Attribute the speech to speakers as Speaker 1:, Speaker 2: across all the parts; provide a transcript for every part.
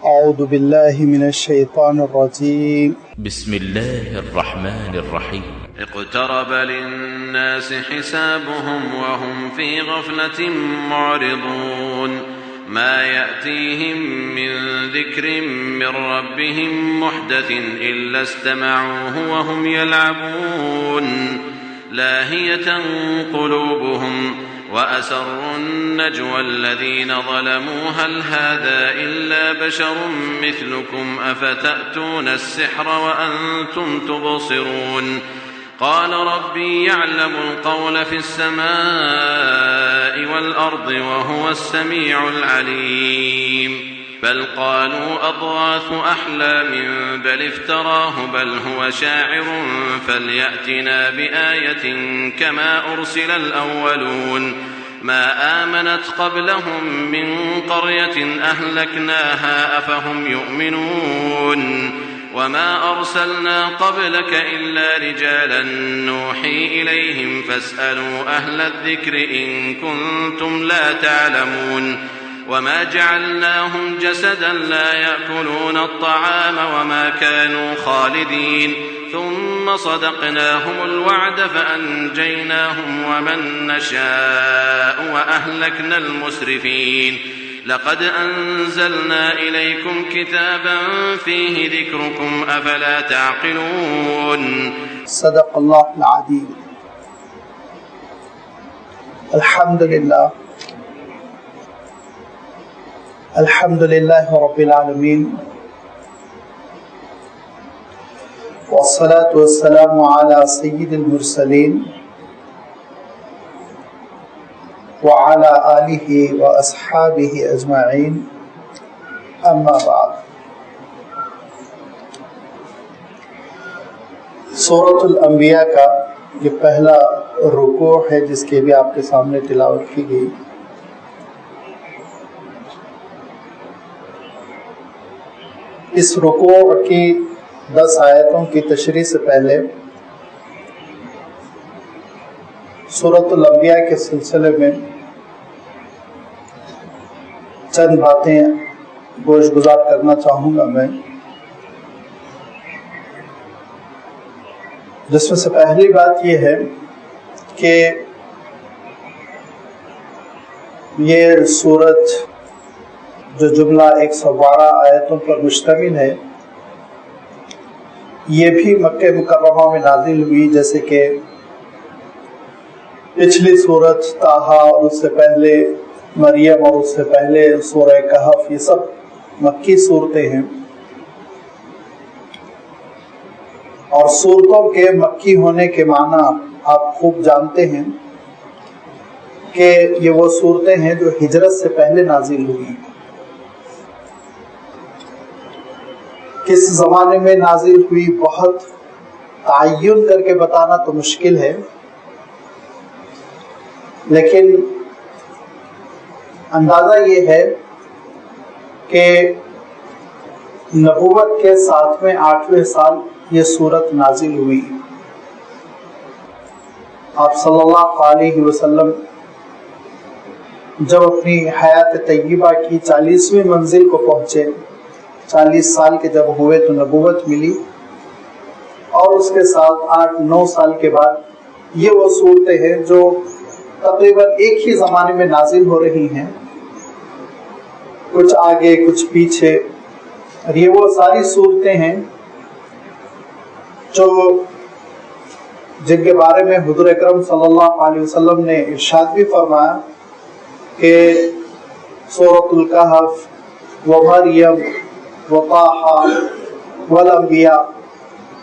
Speaker 1: اعوذ باللہ من الشیطان الرجیم
Speaker 2: بسم الله الرحمن الرحيم
Speaker 3: اقترب للناس حسابهم وهم في غفلة معرضون ما يأتيهم من ذكر من ربهم محدث إلا استمعوه وهم يلعبون لاهية قلوبهم وأسروا النجوى الذين ظلموا هل هذا إلا بشر مثلكم أفتأتون السحر وأنتم تبصرون قال ربي يعلم القول في السماء والأرض وهو السميع العليم بل قالوا أضغاث أحلام بل افتراه بل هو شاعر فليأتنا بآية كما أرسل الأولون ما آمنت قبلهم من قرية أهلكناها أفهم يؤمنون وما أرسلنا قبلك إلا رجالا نوحي إليهم فاسألوا أهل الذكر إن كنتم لا تعلمون وما جعلناهم جسدا لا يأكلون الطعام وما كانوا خالدين ثم صدقناهم الوعد فأنجيناهم ومن نشاء وأهلكنا المسرفين لقد أنزلنا إليكم كتابا فيه ذكركم أفلا تعقلون
Speaker 1: صدق اللہ العظیم. الحمد للہ رب العالمین والصلاة والسلام على سید المرسلین وعلى آلہ واصحابہ اجمعین اما بعد. سورۃ الانبیاء کا یہ پہلا رکوع ہے جس کی بھی آپ کے سامنے تلاوت کی گئی. اس رکوع کی 10 آیتوں کی تشریح سے پہلے سورۃ الانبیاء کے سلسلے میں چند باتیں گوش گزار کرنا چاہوں گا میں، جس میں سے پہلی بات یہ ہے کہ یہ سورت جو جملہ 112 آیتوں پر مشتمل ہے یہ بھی مکہ مکرمہ میں نازل ہوئی، جیسے کہ پچھلی سورت طٰہٰ اور اس سے پہلے مریم اور اس سے پہلے سورہ کہف، یہ سب مکی صورتیں ہیں. اور صورتوں کے مکی ہونے کے معنی آپ خوب جانتے ہیں کہ یہ وہ صورتیں ہیں جو ہجرت سے پہلے نازل ہوئی. کس زمانے میں نازل ہوئی بہت تعین کر کے بتانا تو مشکل ہے، لیکن اندازہ یہ ہے کہ نبوت کے 7ویں 8ویں سال یہ سورت نازل ہوئی. آپ صلی اللہ علیہ وسلم جب اپنی حیات طیبہ کی 40ویں منزل کو پہنچے، 40 سال کے جب ہوئے تو نبوت ملی، اور اس کے ساتھ 8-9 سال کے بعد یہ وہ صورتیں ہیں جو تقریباً ایک ہی زمانے میں نازل ہو رہی ہیں، کچھ آگے کچھ پیچھے. اور یہ وہ ساری صورتیں ہیں جو جن کے بارے میں حضور اکرم صلی اللہ علیہ وسلم نے ارشاد بھی فرمایا کہ سورۃ الکہف ومریم وطٰہٰ والانبیاء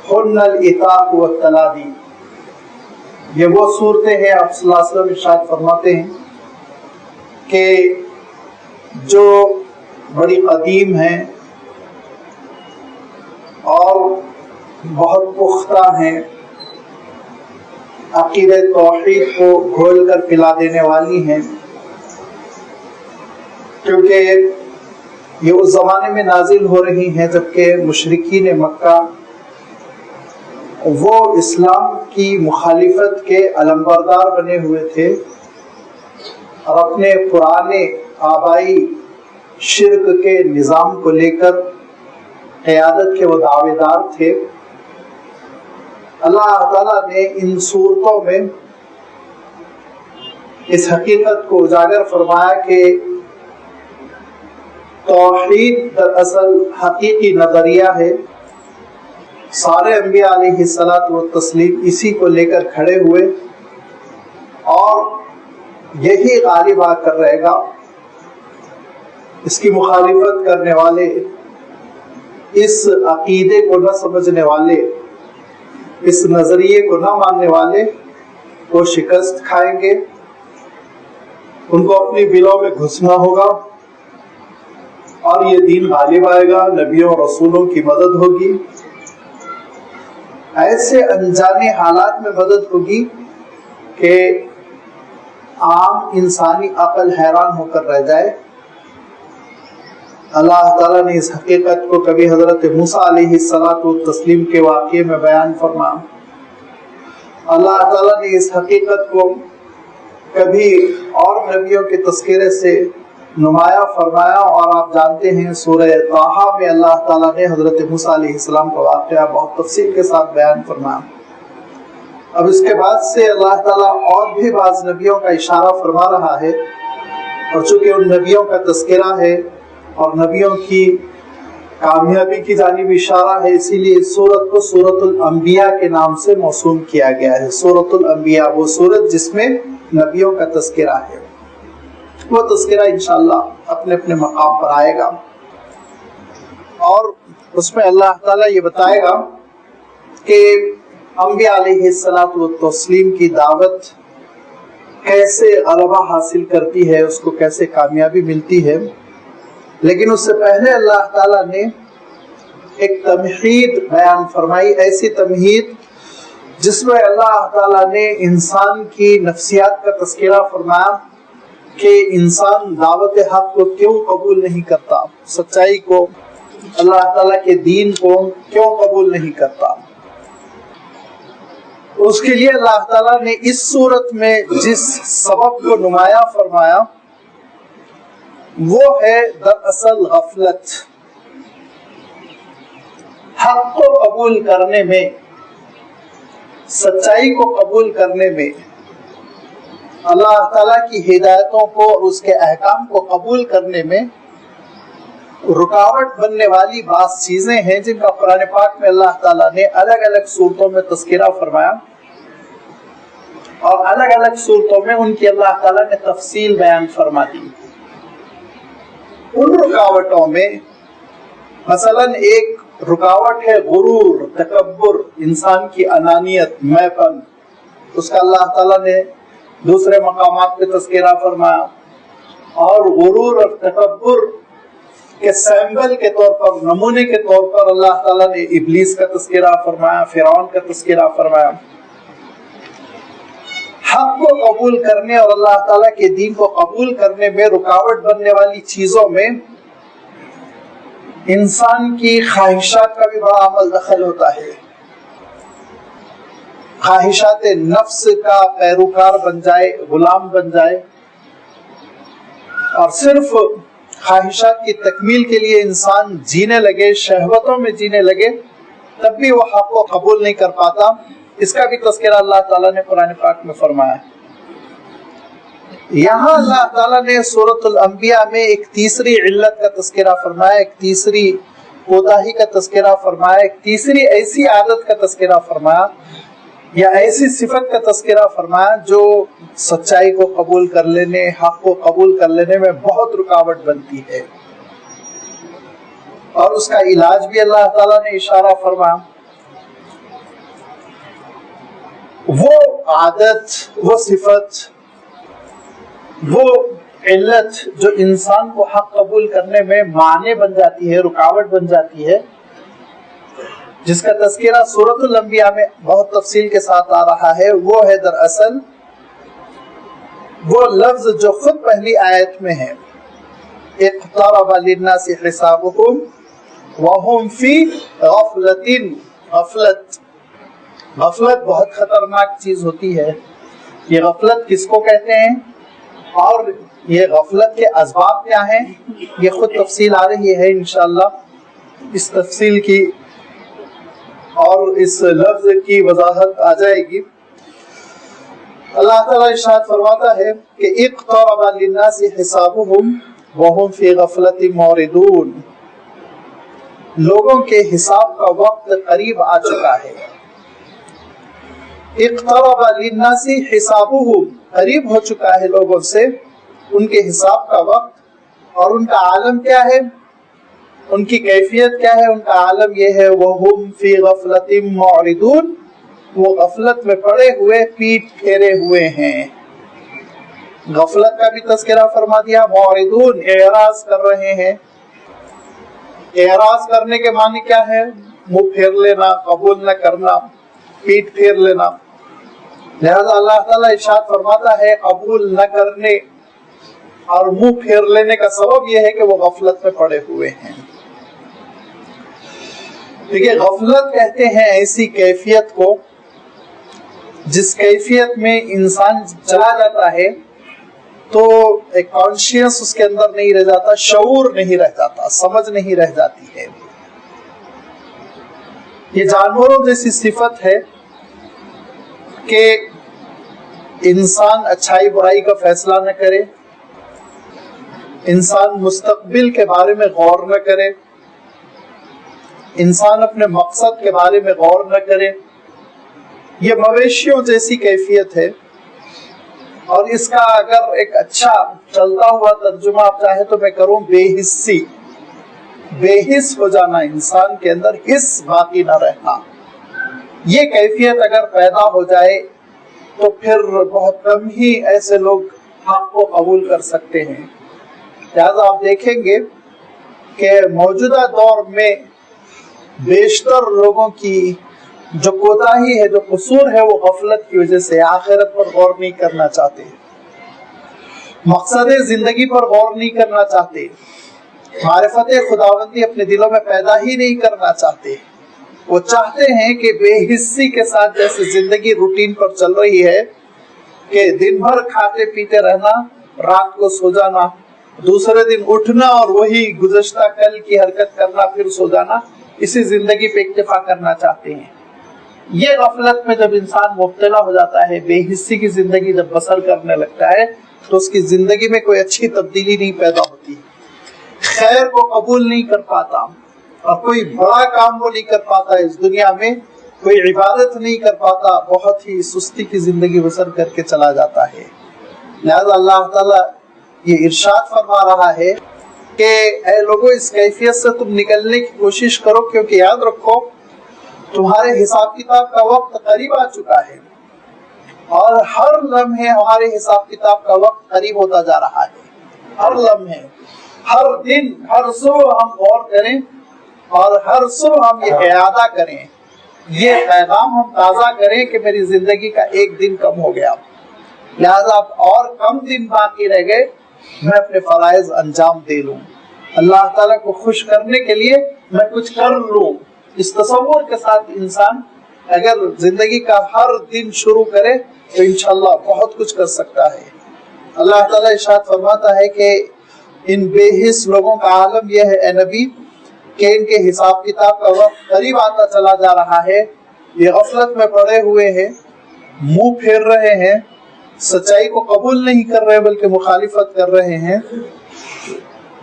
Speaker 1: ہن العتاق والتلادی. یہ وہ صورتیں ہیں، آپ صلی اللہ علیہ وسلم ارشاد فرماتے ہیں کہ جو بڑی قدیم ہیں اور بہت پختہ ہیں، عقیدہ توحید کو گھول کر پلا دینے والی ہیں، کیونکہ یہ اس زمانے میں نازل ہو رہی ہیں جبکہ مشرکین مکہ وہ اسلام کی مخالفت کے علمبردار بنے ہوئے تھے اور اپنے پرانے آبائی شرک کے نظام کو لے کر قیادت کے وہ دعوے دار تھے، اللہ تعالیٰ نے ان صورتوں میں اس حقیقت کو اجاگر فرمایا کہ توحید دراصل حقیقی نظریہ ہے۔ سارے انبیاء علیہ الصلاۃ والتسلیم اسی کو لے کر کھڑے ہوئے اور یہی غالب آ کر رہے گا۔ اس کی مخالفت کرنے والے، اس عقیدے کو نہ سمجھنے والے، اس نظریے کو نہ ماننے والے وہ شکست کھائیں گے، ان کو اپنی بلوں میں گھسنا ہوگا اور یہ دین غالب آئے گا، نبیوں اور رسولوں کی مدد ہوگی۔ ایسے انجانے حالات میں مدد ہوگی کہ عام انسانی عقل حیران ہو کر رہ جائے۔ اللہ تعالیٰ نے اس حقیقت کو کبھی حضرت موسیٰ علیہ الصلاۃ والتسلیم کے واقعے میں بیان فرمایا، اللہ تعالیٰ نے اس حقیقت کو کبھی اور نبیوں کے تذکرے سے نمایاں فرمایا، اور آپ جانتے ہیں سورہ طٰہٰ میں اللہ تعالیٰ نے حضرت موسیٰ علیہ السلام کا واقعہ بہت تفصیل کے ساتھ بیان فرمایا۔ اب اس کے بعد سے اللہ تعالیٰ اور بھی بعض نبیوں کا اشارہ فرما رہا ہے، اور چونکہ ان نبیوں کا تذکرہ ہے اور نبیوں کی کامیابی کی جانب اشارہ ہے، اسی لیے اس سورت کو سورۃ الانبیاء کے نام سے موسوم کیا گیا ہے۔ سورۃ الانبیاء وہ سورت جس میں نبیوں کا تذکرہ ہے، وہ تذکرہ انشاءاللہ اپنے اپنے مقام پر آئے گا، اور اس میں اللہ تعالیٰ یہ بتائے گا کہ انبیاء علیہ الصلاۃ والتسلیم کی دعوت کیسے غلبہ حاصل کرتی ہے، اس کو کیسے کامیابی ملتی ہے۔ لیکن اس سے پہلے اللہ تعالیٰ نے ایک تمہید بیان فرمائی، ایسی تمہید جس میں اللہ تعالیٰ نے انسان کی نفسیات کا تذکرہ فرمایا کہ انسان دعوت حق کو کیوں قبول نہیں کرتا، سچائی کو، اللہ تعالیٰ کے دین کو کیوں قبول نہیں کرتا۔ اس کے لیے اللہ تعالیٰ نے اس صورت میں جس سبب کو نمایاں فرمایا وہ ہے دراصل غفلت۔ حق کو قبول کرنے میں، سچائی کو قبول کرنے میں، اللہ تعالیٰ کی ہدایتوں کو اور اس کے احکام کو قبول کرنے میں رکاوٹ بننے والی بعض چیزیں ہیں جن کا قرآن پاک میں اللہ تعالیٰ نے الگ الگ صورتوں میں تذکرہ فرمایا، اور الگ الگ صورتوں میں ان کی اللہ تعالیٰ نے تفصیل بیان فرما دی۔ ان رکاوٹوں میں مثلا ایک رکاوٹ ہے غرور، تکبر، انسان کی انانیت، میں پن، اس کا اللہ تعالیٰ نے دوسرے مقامات پہ تذکرہ فرمایا، اور غرور اور تکبر کے سیمبل کے طور پر، نمونے کے طور پر اللہ تعالیٰ نے ابلیس کا تذکرہ فرمایا، فرعون کا تذکرہ فرمایا۔ حق کو قبول کرنے اور اللہ تعالیٰ کے دین کو قبول کرنے میں رکاوٹ بننے والی چیزوں میں انسان کی خواہشات کا بھی بڑا عمل دخل ہوتا ہے۔ خواہشات نفس کا پیروکار بن جائے، غلام بن جائے، اور صرف خواہشات کی تکمیل کے لیے انسان جینے لگے، شہوتوں میں جینے لگے، تب بھی وہ حق کو قبول نہیں کر پاتا۔ اس کا بھی تذکرہ اللہ تعالیٰ نے قرآن پاک میں فرمایا ہے۔ یہاں اللہ تعالیٰ نے سورۃ الانبیاء میں ایک تیسری علت کا تذکرہ فرمایا، ایک تیسری کوتاہی کا تذکرہ فرمایا، ایک تیسری ایسی عادت کا تذکرہ فرمایا یا ایسی صفت کا تذکرہ فرمایا جو سچائی کو قبول کر لینے، حق کو قبول کر لینے میں بہت رکاوٹ بنتی ہے، اور اس کا علاج بھی اللہ تعالیٰ نے اشارہ فرمایا۔ وہ عادت، وہ صفت، وہ علت جو انسان کو حق قبول کرنے میں مانع بن جاتی ہے، رکاوٹ بن جاتی ہے، جس کا تذکرہ سورۃ الانبیاء میں بہت تفصیل کے ساتھ آ رہا ہے، وہ ہے دراصل وہ لفظ جو خود پہلی آیت میں ہے، اقترب للناس حسابهم وهم فی غفلت۔ غفلت بہت خطرناک چیز ہوتی ہے۔ یہ غفلت کس کو کہتے ہیں؟ اور یہ غفلت کے اسباب کیا ہیں یہ خود تفصیل آ رہی ہے انشاءاللہ، اس تفصیل کی اور اس لفظ کی وضاحت آ جائے گی۔ اللہ تعالیٰ ارشاد فرماتا ہے کہ اقترب للناس حسابهم وهم فی غفلۃ معرضون، لوگوں کے حساب کا وقت قریب آ چکا ہے۔ اقترب للناس حسابهم، قریب ہو چکا ہے لوگوں سے ان کے حساب کا وقت، اور ان کا عالم کیا ہے، ان کی کیفیت کیا ہے، ان کا عالم یہ ہے وهم فی غفلۃ معرضون، وہ غفلت میں پڑے ہوئے پیٹ پھیرے ہوئے ہیں۔ غفلت کا بھی تذکرہ فرما دیا، معرضون اعراض کر رہے ہیں۔ اعراض کرنے کے معنی کیا ہے، منہ پھیر لینا، قبول نہ کرنا، پیٹ پھیر لینا۔ لہذا اللہ تعالیٰ ارشاد فرماتا ہے قبول نہ کرنے اور منہ پھیر لینے کا سبب یہ ہے کہ وہ غفلت میں پڑے ہوئے ہیں۔ دیکھیے غفلت کہتے ہیں ایسی کیفیت کو جس کیفیت میں انسان چلا جاتا ہے تو ایک کانشیس اس کے اندر نہیں رہ جاتا، شعور نہیں رہ جاتا، سمجھ نہیں رہ جاتی ہے۔ یہ جانوروں جیسی صفت ہے کہ انسان اچھائی برائی کا فیصلہ نہ کرے، انسان مستقبل کے بارے میں غور نہ کرے، انسان اپنے مقصد کے بارے میں غور نہ کرے، یہ مویشیوں جیسی کیفیت ہے۔ اور اس کا اگر ایک اچھا چلتا ہوا ترجمہ آپ چاہے تو میں کروں بے حسی، بے حس ہو جانا، انسان کے اندر حس باقی نہ رہنا۔ یہ کیفیت اگر پیدا ہو جائے تو پھر بہت کم ہی ایسے لوگ حق کو قبول کر سکتے ہیں۔ لہذا آپ دیکھیں گے کہ موجودہ دور میں بیشتر لوگوں کی جو کوتاہی ہے، جو قصور ہے، وہ غفلت کی وجہ سے آخرت پر غور نہیں کرنا چاہتے، مقصد زندگی پر غور نہیں کرنا چاہتے، معرفت خداوندی اپنے دلوں میں پیدا ہی نہیں کرنا چاہتے۔ وہ چاہتے ہیں کہ بے حسی کے ساتھ جیسے زندگی روٹین پر چل رہی ہے کہ دن بھر کھاتے پیتے رہنا، رات کو سو جانا، دوسرے دن اٹھنا اور وہی گزشتہ کل کی حرکت کرنا، پھر سو جانا، اسی زندگی پہ اکتفا کرنا چاہتے ہیں۔ یہ غفلت میں جب انسان مبتلا ہو جاتا ہے، بے حسی کی زندگی جب بسر کرنے لگتا ہے تو اس کی زندگی میں کوئی اچھی تبدیلی نہیں پیدا ہوتی، خیر کو قبول نہیں کر پاتا، اور کوئی بڑا کام وہ نہیں کر پاتا اس دنیا میں، کوئی عبادت نہیں کر پاتا، بہت ہی سستی کی زندگی بسر کر کے چلا جاتا ہے۔ لہذا اللہ تعالیٰ یہ ارشاد فرما رہا ہے کہ اے لوگوں اس کیفیت سے تم نکلنے کی کوشش کرو، کیونکہ یاد رکھو تمہارے حساب کتاب کا وقت قریب آ چکا ہے، اور ہر لمحے ہمارے حساب کتاب کا وقت قریب ہوتا جا رہا ہے۔ ہر لمحے، ہر دن، ہر صبح ہم غور کریں اور ہر صبح ہم یہ اعادہ کریں، یہ پیغام ہم تازہ کریں کہ میری زندگی کا ایک دن کم ہو گیا، لہذا اب اور کم دن باقی رہ گئے، میں اپنے فرائض انجام دے لوں، اللہ تعالیٰ کو خوش کرنے کے لیے میں کچھ کر لوں۔ اس تصور کے ساتھ انسان اگر زندگی کا ہر دن شروع کرے تو انشاءاللہ بہت کچھ کر سکتا ہے۔ اللہ تعالیٰ ارشاد فرماتا ہے کہ ان بے حس لوگوں کا عالم یہ ہے اے نبی کہ ان کے حساب کتاب کا وقت قریب آتا چلا جا رہا ہے، یہ غفلت میں پڑے ہوئے ہیں، منہ پھیر رہے ہیں، سچائی کو قبول نہیں کر رہے بلکہ مخالفت کر رہے ہیں۔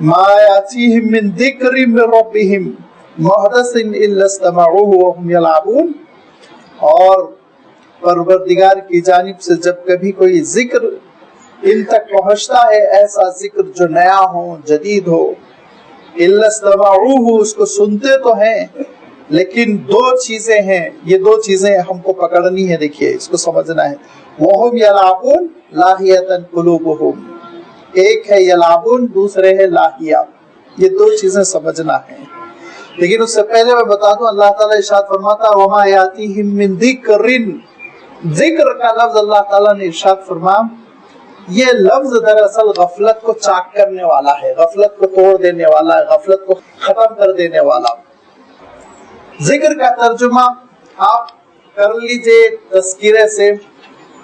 Speaker 1: ما یاتیہم من ذکر من ربہم محدث الا استمعوه وهم يلعبون، اور پروردگار کی جانب سے جب کبھی کوئی ذکر ان تک پہنچتا ہے، ایسا ذکر جو نیا ہو، جدید ہو، الا استمعوه، اس کو سنتے تو ہیں لیکن دو چیزیں ہیں، یہ دو چیزیں ہم کو پکڑنی ہے، دیکھیے اس کو سمجھنا ہے۔ وهم يلعبون لاہیۃ قلوبهم، ایک ہے یلعبون، دوسرے ہے لاہیہ، یہ دو چیزیں سمجھنا ہے۔ لیکن اس سے پہلے میں بتا دوں اللہ تعالیٰ ارشاد فرماتا وما یاتیہم من ذکر، ذکر کا لفظ اللہ تعالیٰ نے ارشاد فرمایا، یہ لفظ دراصل غفلت کو چاک کرنے والا ہے، غفلت کو توڑ دینے والا ہے، غفلت کو ختم کر دینے والا۔ ذکر کا ترجمہ آپ کر لیجئے تذکرے سے،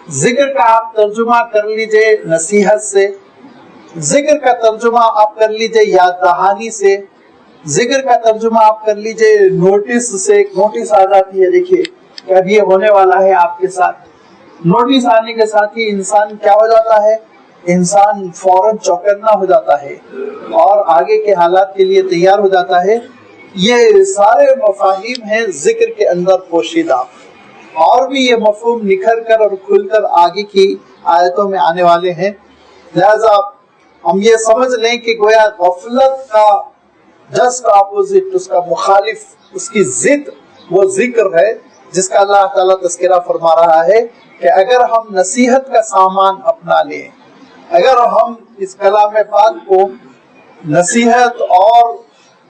Speaker 1: ذکر کا آپ ترجمہ کر لیجئے نصیحت سے، ذکر کا ترجمہ آپ کر لیجئے یاد دہانی سے، ذکر کا ترجمہ آپ کر لیجئے نوٹس سے۔ نوٹس آ جاتی ہے، دیکھیے کہ اب یہ ہونے والا ہے آپ کے ساتھ۔ نوٹس آنے کے ساتھ ہی انسان کیا ہو جاتا ہے؟ انسان فوراً چوکنا ہو جاتا ہے اور آگے کے حالات کے لیے تیار ہو جاتا ہے۔ یہ سارے مفاہیم ہیں ذکر کے اندر پوشیدہ، اور بھی یہ مفہوم نکھر کر اور کھل کر آگے کی آیتوں میں آنے والے ہیں۔ لہذا ہم یہ سمجھ لیں کہ گویا غفلت کا جسٹ اپوزٹ، اس کا مخالف، اس کی ضد وہ ذکر ہے، جس کا اللہ تعالیٰ تذکرہ فرما رہا ہے کہ اگر ہم نصیحت کا سامان اپنا لیں، اگر ہم اس کلام پاک کو نصیحت اور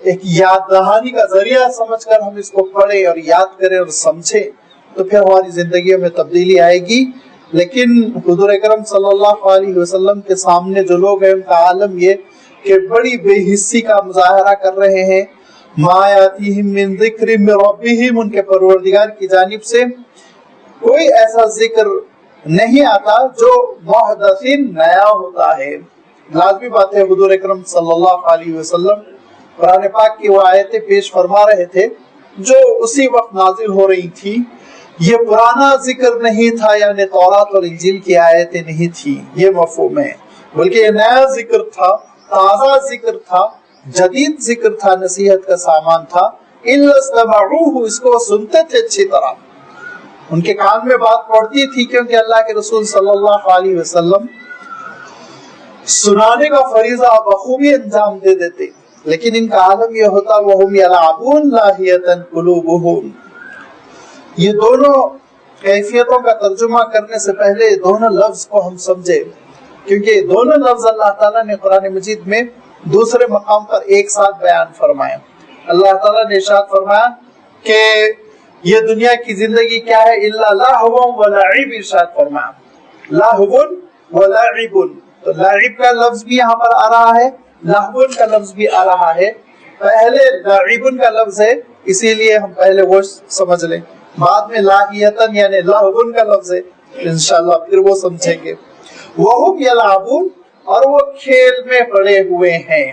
Speaker 1: ایک یاد دہانی کا ذریعہ سمجھ کر ہم اس کو پڑھیں اور یاد کریں اور سمجھیں، تو پھر ہماری زندگیوں میں تبدیلی آئے گی۔ لیکن حضور اکرم صلی اللہ علیہ وسلم کے سامنے جو لوگ ہیں، ان کا عالم یہ کہ بڑی بے حسی کا مظاہرہ کر رہے ہیں۔ ما یاتیہم من ذکر من ربہم، ان کے پروردگار کی جانب سے کوئی ایسا ذکر نہیں آتا جو محدثین نیا ہوتا ہے۔ لازمی بات ہے، حضور اکرم صلی اللہ علیہ وسلم قرآن پاک کی وہ آیتیں پیش فرما رہے تھے جو اسی وقت نازل ہو رہی تھی۔ یہ پرانا ذکر نہیں تھا، یعنی تورات اور انجیل کی آیتیں نہیں تھی، یہ مفہوم ہے، بلکہ یہ نیا ذکر تھا، تازہ ذکر تھا، جدید ذکر تھا، نصیحت کا سامان تھا۔ اِلَّا اسْتَمَعُوهُ، اس کو سنتے تھے اچھی طرح، ان کے کان میں بات پڑتی تھی، کیونکہ اللہ کے رسول صلی اللہ علیہ وسلم سنانے کا فریضہ بخوبی انجام دے دیتے، لیکن ان کا عالم یہ ہوتا وَهُمْ يَلْعَبُونَ لَاهِيَةً قُلُوبُهُمْ۔ یہ دونوں کیفیتوں کا ترجمہ کرنے سے پہلے دونوں لفظ کو ہم سمجھے، کیونکہ دونوں لفظ اللہ تعالیٰ نے قرآن مجید میں دوسرے مقام پر ایک ساتھ بیان فرمائے۔ اللہ تعالیٰ نے ارشاد فرمایا کہ یہ دنیا کی زندگی کیا ہے، الا لہو ولعب، ارشاد فرمایا لہو ولعب، تو لعب کا لفظ بھی یہاں پر آ رہا ہے، لہو کا لفظ بھی آ رہا ہے۔ پہلے لعب کا لفظ ہے، اسی لیے ہم پہلے وہ سمجھ لیں، بعد میں لاہیتن یعنی لہو کا لفظ ہے، انشاءاللہ پھر وہ سمجھیں گے۔ وَهُمْ يَلْعَبُونَ، اور وہ کھیل میں پڑے ہوئے ہیں۔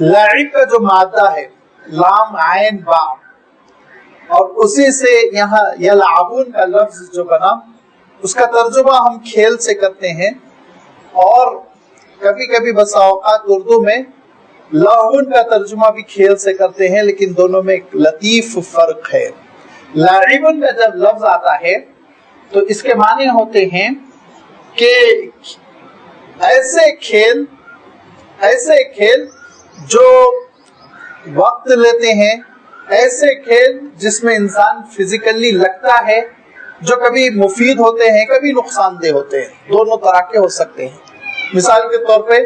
Speaker 1: لعب کا جو مادہ ہے لام عین با، اور اسی سے یہاں یلعبون کا لفظ جو بنا، اس کا ترجمہ ہم کھیل سے کرتے ہیں، اور کبھی کبھی بسا اوقات اردو میں لہون کا ترجمہ بھی کھیل سے کرتے ہیں، لیکن دونوں میں ایک لطیف فرق ہے۔ لاعبن کا جب لفظ آتا ہے تو اس کے معنی ہوتے ہیں کہ ایسے کھیل جو وقت لیتے ہیں، ایسے کھیل جس میں انسان فزیکلی لگتا ہے، جو کبھی مفید ہوتے ہیں کبھی نقصان دہ ہوتے ہیں، دونوں طرح کے ہو سکتے ہیں۔ مثال کے طور پہ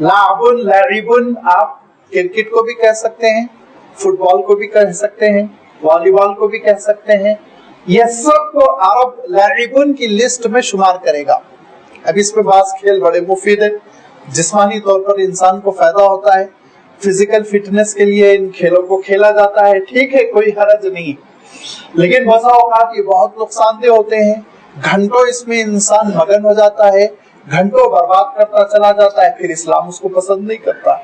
Speaker 1: لاعبن لاعبن آپ کرکٹ کو بھی کہہ سکتے ہیں، فٹ بال کو بھی کہہ سکتے ہیں، والی بال کو بھی کہہ سکتے ہیں، یہ سب کو عرب لاعبن کی لسٹ میں شمار کرے گا۔ اب اس میں بعض کھیل بڑے مفید ہیں، جسمانی طور پر انسان کو فائدہ ہوتا ہے، فزیکل فٹنس کے لیے ان کھیلوں کو کھیلا جاتا ہے، ٹھیک ہے، کوئی حرج نہیں، لیکن بعض اوقات یہ بہت نقصان دہ ہوتے ہیں، گھنٹوں اس میں انسان مگن ہو جاتا ہے، گھنٹوں برباد کرتا چلا جاتا ہے، پھر اسلام اس کو پسند نہیں کرتا۔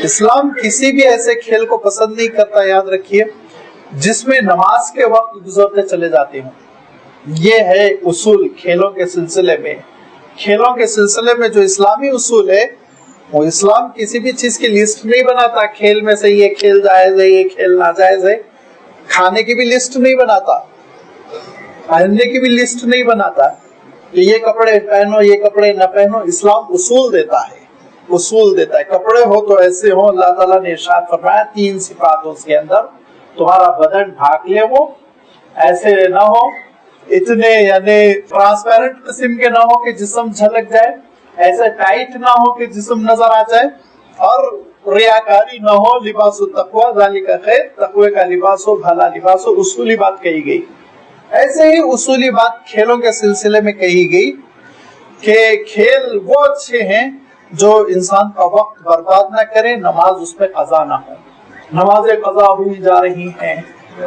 Speaker 1: اسلام کسی بھی ایسے کھیل کو پسند نہیں کرتا، یاد رکھیے، جس میں نماز کے وقت گزرتے چلے جاتے ہوں۔ یہ ہے اصول کھیلوں کے سلسلے میں۔ کھیلوں کے سلسلے میں جو اسلامی اصول ہے، وہ اسلام کسی بھی چیز کی لسٹ نہیں بناتا، کھیل میں سے یہ کھیل جائز ہے، یہ کھیل ناجائز ہے، کھانے کی بھی لسٹ نہیں بناتا، پہننے کی بھی لسٹ نہیں بناتا کہ یہ کپڑے پہنو یہ کپڑے نہ پہنو۔ اسلام اصول دیتا ہے، اصول دیتا ہے۔ کپڑے ہو تو ایسے ہو، اللہ تعالیٰ نے ارشاد فرمایا 3 صفات اس کے اندر، تمہارا بدن ڈھانک لے، وہ ایسے نہ ہو، اتنے یعنی ٹرانسپیرنٹ قسم کے نہ ہو کہ جسم جھلک جائے، ایسے ٹائٹ نہ ہو کہ جسم نظر آ جائے، اور ریاکاری نہ ہو۔ لباس التقوی ذالک خیر، تقوی کا لباس ہو، بھلا لباس ہو، اصولی بات کہی گئی۔ ایسے ہی اصولی بات کھیلوں کے سلسلے میں کہی گئی کہ کھیل وہ اچھے ہیں جو انسان کا وقت برباد نہ کرے، نماز اس پہ قضا نہ ہو۔ نمازیں قضا ہوئی جا رہی ہیں،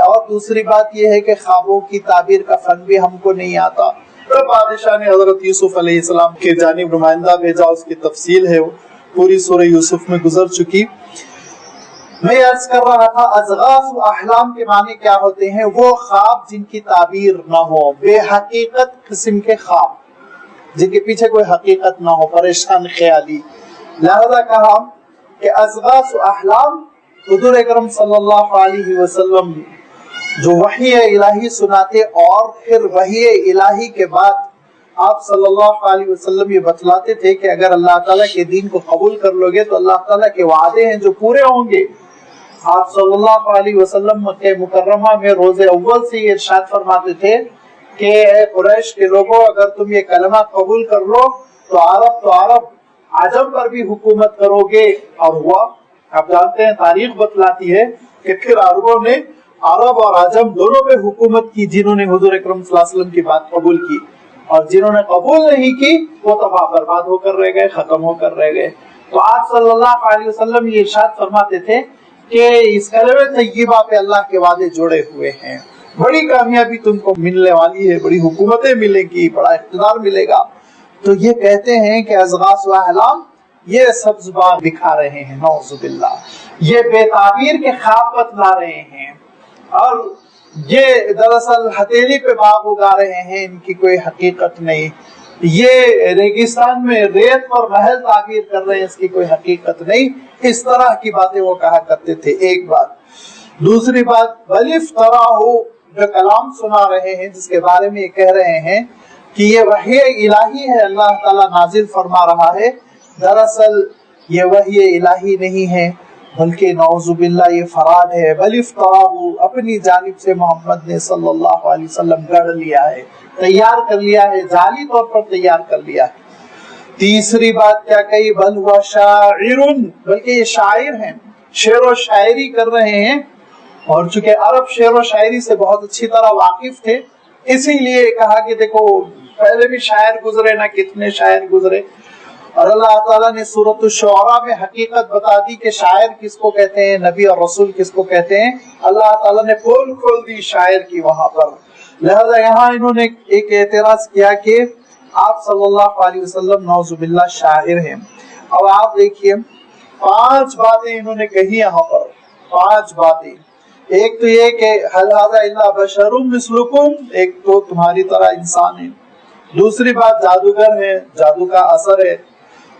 Speaker 1: اور دوسری بات یہ ہے کہ خوابوں کی تعبیر کا فن بھی ہم کو نہیں آتا. تو بادشاہ نے حضرت یوسف علیہ السلام کی جانب نمائندہ بھیجا. اس کی تفصیل ہے پوری سورہ یوسف میں گزر چکی. میں عرض کر رہا تھا اضغاث و احلام کے معنی کیا ہوتے ہیں؟ وہ خواب جن کی تعبیر نہ ہو، بے حقیقت قسم کے خواب جن کے پیچھے کوئی حقیقت نہ ہو، پریشان خیالی. لہذا کہا کہ اضغاث و احلام حضور اکرم صلی اللہ علیہ وسلم جو وحی الہی سناتے اور پھر وحی الہی کے بعد آپ صلی اللہ علیہ وسلم یہ بتلاتے تھے کہ اگر اللہ تعالیٰ کے دین کو قبول کر لو گے تو اللہ تعالیٰ کے وعدے ہیں جو پورے ہوں گے. آپ صلی اللہ علیہ وسلم مکہ مکرمہ میں روز اول سے یہ ارشاد فرماتے تھے کہ اے قریش کے لوگوں، اگر تم یہ کلمہ قبول کر لو تو عرب عجم پر بھی حکومت کرو گے. اور ہوا. آپ جانتے ہیں تاریخ بتلاتی ہے کہ پھر عربوں نے عرب اور عجم دونوں پہ حکومت کی، جنہوں نے حضور اکرم صلی اللہ علیہ وسلم کی بات قبول کی، اور جنہوں نے قبول نہیں کی وہ تباہ برباد ہو کر رہ گئے، ختم ہو کر رہ گئے. تو آپ صلی اللہ علیہ وسلم یہ ارشاد فرماتے تھے کہ اس کلمہ طیبہ پہ اللہ کے وعدے جڑے ہوئے ہیں، بڑی کامیابی تم کو ملنے والی ہے، بڑی حکومتیں ملیں گی، بڑا اقتدار ملے گا. تو یہ کہتے ہیں کہ اضغاث و احلام یہ سبز باغ دکھا رہے ہیں، نعوذ باللہ، یہ بے تعبیر کے خواب بتلا رہے ہیں، اور یہ دراصل ہتھیلی پہ باغ اگا رہے ہیں، ان کی کوئی حقیقت نہیں. یہ ریگستان میں ریت پر محل تعبیر کر رہے ہیں، اس کی کوئی حقیقت نہیں. اس طرح کی باتیں وہ کہا کرتے تھے. ایک بات. دوسری بات، بل افتراہ جو کلام سنا رہے ہیں، جس کے بارے میں یہ کہہ رہے ہیں کہ یہ وحی الہی ہے، اللہ تعالیٰ نازل فرما رہا ہے، دراصل یہ وحی الہی نہیں ہے بلکہ نعوذ باللہ یہ فراڈ ہے. بل افتراہ اپنی جانب سے محمد نے صلی اللہ علیہ وسلم گڑھ لیا ہے، تیار کر لیا ہے، جعلی طور پر تیار کر لیا ہے. تیسری بات کیا کہی؟ بل ہوا شاعر، بلکہ یہ شاعر ہیں، شعر و شاعری کر رہے ہیں. اور چونکہ عرب شعر و شاعری سے بہت اچھی طرح واقف تھے، اسی لیے کہا کہ دیکھو پہلے بھی شاعر گزرے، نہ کتنے شاعر گزرے. اور اللہ تعالیٰ نے سورۃ الشعراء میں حقیقت بتا دی کہ شاعر کس کو کہتے ہیں، نبی اور رسول کس کو کہتے ہیں. اللہ تعالیٰ نے پول کھول دی شاعر کی وہاں پر. لہذا یہاں انہوں نے ایک اعتراض کیا کہ آپ صلی اللہ علیہ وسلم نعوذ باللہ شاعر ہیں. اب آپ دیکھیے 5 باتیں انہوں نے کہی یہاں پر، 5 باتیں. ایک تو یہ کہ هل هذا الا بشر مثلکم، ایک تو تمہاری طرح انسان ہے. دوسری بات جادوگر ہے، جادو کا اثر ہے.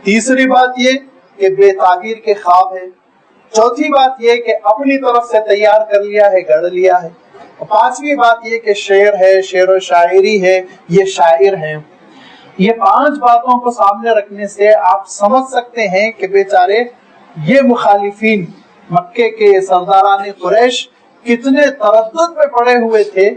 Speaker 1: تیسری بات یہ کہ بے تعبیر کے خواب ہے. چوتھی بات یہ کہ اپنی طرف سے تیار کر لیا ہے، گڑھ لیا ہے. 5ویں بات یہ کہ شعر ہے، شعر و شاعری ہے، یہ شاعر ہیں. یہ 5 باتوں کو سامنے رکھنے سے آپ سمجھ سکتے ہیں کہ بیچارے یہ مخالفین مکے کے سرداران قریش کتنے تردد میں پڑے ہوئے تھے،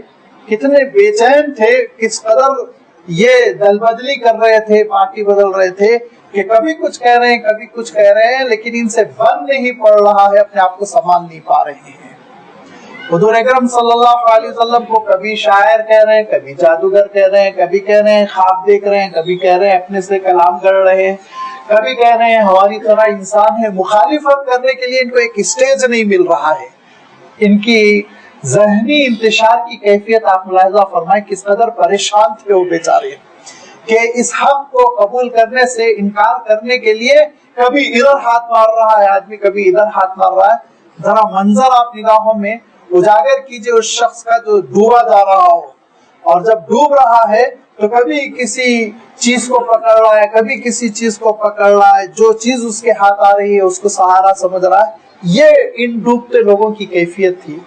Speaker 1: کتنے بے چین تھے، کس قدر یہ دل بدلی کر رہے تھے، پارٹی بدل رہے تھے کہ کبھی کچھ کہہ رہے ہیں، کبھی کچھ کہہ رہے ہیں، لیکن ان سے بن نہیں پڑ رہا ہے، اپنے آپ کو سنبھال نہیں پا رہے ہیں. حضور اکرم صلی اللہ علیہ وسلم کو کبھی شاعر کہہ رہے ہیں، کبھی جادوگر کہہ رہے ہیں، کبھی کہہ رہے ہیں خواب دیکھ رہے ہیں، کبھی کہہ رہے ہیں اپنے سے کلام کر رہے ہیں، کبھی کہہ رہے ہیں ہماری طرح انسان ہے. مخالفت کرنے کے لیے ان کو ایک اسٹیج نہیں مل رہا ہے. ان کی ذہنی انتشار کی کیفیت آپ ملاحظہ فرمائیں، کس قدر پریشان تھے وہ بیچارے کہ اس حق کو قبول کرنے سے انکار کرنے کے لیے کبھی ادھر ہاتھ مار رہا ہے آدمی، کبھی ادھر ہاتھ مار رہا ہے. ذرا منظر آپ نگاہوں میں اجاگر کیجئے اس شخص کا جو ڈوبا جا رہا ہو، اور جب ڈوب رہا ہے تو کبھی کسی چیز کو پکڑ رہا ہے، کبھی کسی چیز کو پکڑ رہا ہے، جو چیز اس کے ہاتھ آ رہی ہے اس کو سہارا سمجھ رہا ہے. یہ ان ڈوبتے لوگوں کی کیفیت تھی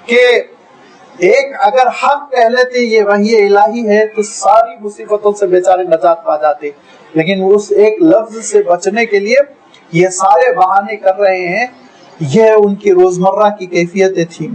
Speaker 1: کہ ایک اگر حق کہہ لیتے یہ وحی الہی ہے تو ساری مصیبتوں سے بیچارے نجات پا جاتے، لیکن اس ایک لفظ سے بچنے کے لیے یہ سارے بہانے کر رہے ہیں. یہ ان کی روزمرہ کی کیفیتیں تھیں.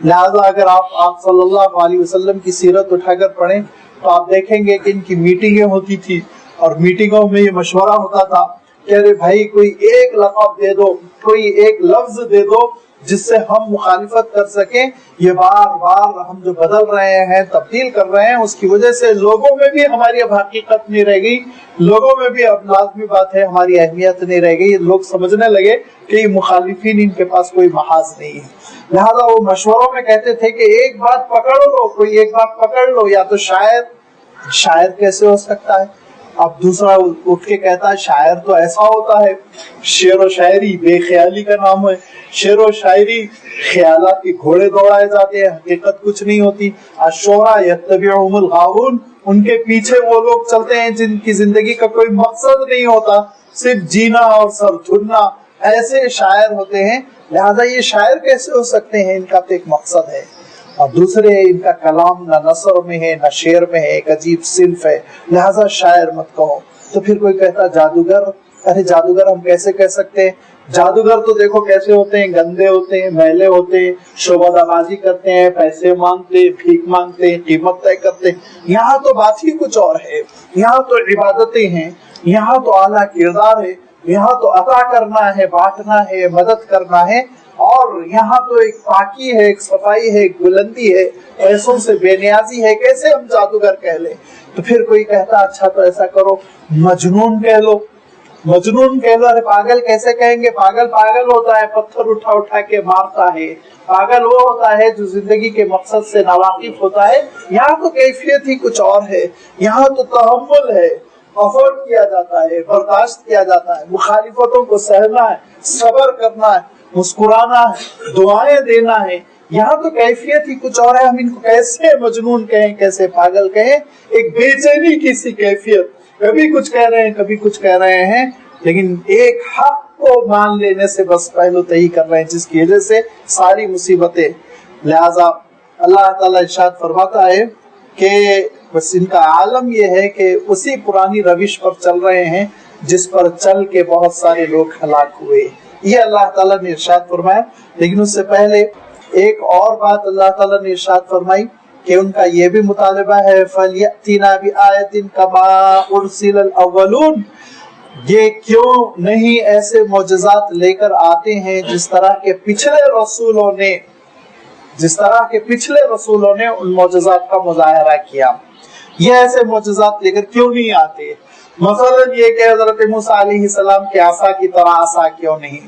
Speaker 1: لہذا اگر آپ صلی اللہ علیہ وسلم کی سیرت اٹھا کر پڑھیں تو آپ دیکھیں گے کہ ان کی میٹنگیں ہوتی تھی، اور میٹنگوں میں یہ مشورہ ہوتا تھا کہ ارے بھائی کوئی ایک لقب دے دو، کوئی ایک لفظ دے دو جس سے ہم مخالفت کر سکیں. یہ بار بار ہم جو بدل رہے ہیں، تبدیل کر رہے ہیں، اس کی وجہ سے لوگوں میں بھی ہماری اب حقیقت نہیں رہ گئی، لوگوں میں بھی اب لازمی بات ہے ہماری اہمیت نہیں رہ گئی. لوگ سمجھنے لگے کہ یہ مخالفین ان کے پاس کوئی محاذ نہیں ہے. لہذا وہ مشوروں میں کہتے تھے کہ ایک بات پکڑ لو، کوئی ایک بات پکڑ لو، یا تو شاعر کیسے ہو سکتا ہے؟ اب دوسرا اٹھ کے کہتا ہے شاعر تو ایسا ہوتا ہے، شعر و شاعری بے خیالی کا نام ہے، شعر و شاعری خیالات کے گھوڑے دوڑائے جاتے ہیں، حقیقت کچھ نہیں ہوتی. الشعراء یتبعهم الغاوون، ان کے پیچھے وہ لوگ چلتے ہیں جن کی زندگی کا کوئی مقصد نہیں ہوتا، صرف جینا اور سر دھننا، ایسے شاعر ہوتے ہیں. لہذا یہ شاعر کیسے ہو سکتے ہیں؟ ان کا تو ایک مقصد ہے. اور دوسرے ان کا کلام نہ نثر میں ہے نہ شعر میں ہے، ایک عجیب صنف ہے، لہذا شاعر مت کہو. تو پھر کوئی کہتا جادوگر. ارے جادوگر ہم کیسے کہہ سکتے ہیں؟ جادوگر تو دیکھو کیسے ہوتے ہیں، گندے ہوتے ہیں، میلے ہوتے ہیں، شعبدہ بازی کرتے ہیں، پیسے مانگتے ہیں، بھیک مانگتے ہیں، قیمت طے کرتے ہیں. یہاں تو بات ہی کچھ اور ہے. یہاں تو عبادتیں ہیں، یہاں تو اعلیٰ کردار ہے، یہاں تو عطا کرنا ہے، بانٹنا ہے، مدد کرنا ہے، اور یہاں تو ایک پاکی ہے، ایک صفائی ہے، ایک بلندی ہے، پیسوں سے بے نیازی ہے. کیسے ہم جادوگر کہہ لیں؟ تو پھر کوئی کہتا اچھا تو ایسا کرو مجنون کہہ لو. مجنون کہہ لو. ارے پاگل کیسے کہیں گے؟ پاگل ہوتا ہے پتھر اٹھا اٹھا کے مارتا ہے. پاگل وہ ہوتا ہے جو زندگی کے مقصد سے ناواقف ہوتا ہے. یہاں تو کیفیت ہی کچھ اور ہے. یہاں تو تحمل ہے، افورڈ کیا جاتا ہے، برداشت کیا جاتا ہے، مخالفتوں کو سہنا ہے، صبر کرنا ہے، مسکرانا ہے، دعائیں دینا ہے. یہاں تو کیفیت ہی کچھ اور ہے. ہم ان کو کیسے مجنون کہیں، کیسے پاگل کہیں؟ ایک بے چینی کی سی کیفیت، کبھی کچھ کہہ رہے ہیں، کبھی کچھ کہہ رہے ہیں، لیکن ایک حق کو مان لینے سے بس پہلو تہی کر رہے ہیں، جس کی وجہ سے ساری مصیبتیں. لہذا اللہ تعالیٰ ارشاد فرماتا ہے کہ بس ان کا عالم یہ ہے کہ اسی پرانی روش پر چل رہے ہیں جس پر چل کے بہت سارے لوگ ہلاک ہوئے. یہ اللہ تعالیٰ نے ارشاد فرمایا. لیکن اس سے پہلے ایک اور بات اللہ تعالیٰ نے ارشاد فرمائی کہ ان کا یہ بھی مطالبہ ہے فَلْيَأْتِنَا بِآيَةٍ كَمَا أُرْسِلَ الْأَوَّلُونَ. یہ کیوں نہیں ایسے معجزات لے کر آتے ہیں جس طرح کے پچھلے رسولوں نے ان معجزات کا مظاہرہ کیا. یہ ایسے معجزات لے کر کیوں نہیں آتے؟ مثلا یہ کہ حضرت موسیٰ علیہ السلام کے عصا کی طرح عصا کیوں نہیں؟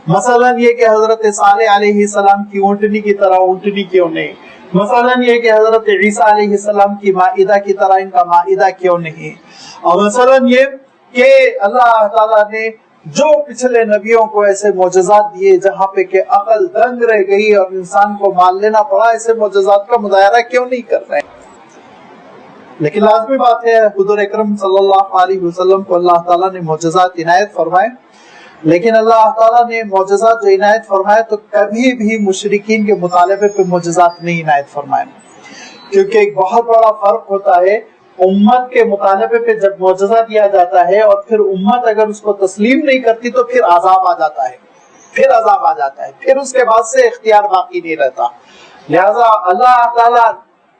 Speaker 1: مثلا یہ کہ حضرت صالح علیہ السلام کی اونٹنی کی طرح اونٹنی کیوں نہیں؟ مثلا یہ کہ حضرت عیسیٰ علیہ السلام کی مائدہ کی طرح ان کا مائدہ کیوں نہیں؟ اور مثلا یہ کہ اللہ تعالیٰ نے جو پچھلے نبیوں کو ایسے معجزات دیے جہاں پہ کہ عقل دنگ رہ گئی اور انسان کو مان لینا پڑا، ایسے معجزات کا مظاہرہ کیوں نہیں کر رہے؟ لیکن لازمی بات ہے حضور اکرم صلی اللہ علیہ وسلم کو اللہ تعالیٰ نے معجزات عنایت فرمائے. لیکن اللہ تعالیٰ نے معجزات جو عنایت فرمائے تو کبھی بھی مشرکین کے مطالبے پہ معجزات نہیں عنایت فرمائے. کیونکہ ایک بہت بڑا فرق ہوتا ہے امت کے مطالبے پہ جب معجزہ دیا جاتا ہے اور پھر امت اگر اس کو تسلیم نہیں کرتی تو پھر عذاب آ جاتا ہے، پھر اس کے بعد سے اختیار باقی نہیں رہتا. لہذا اللہ تعالیٰ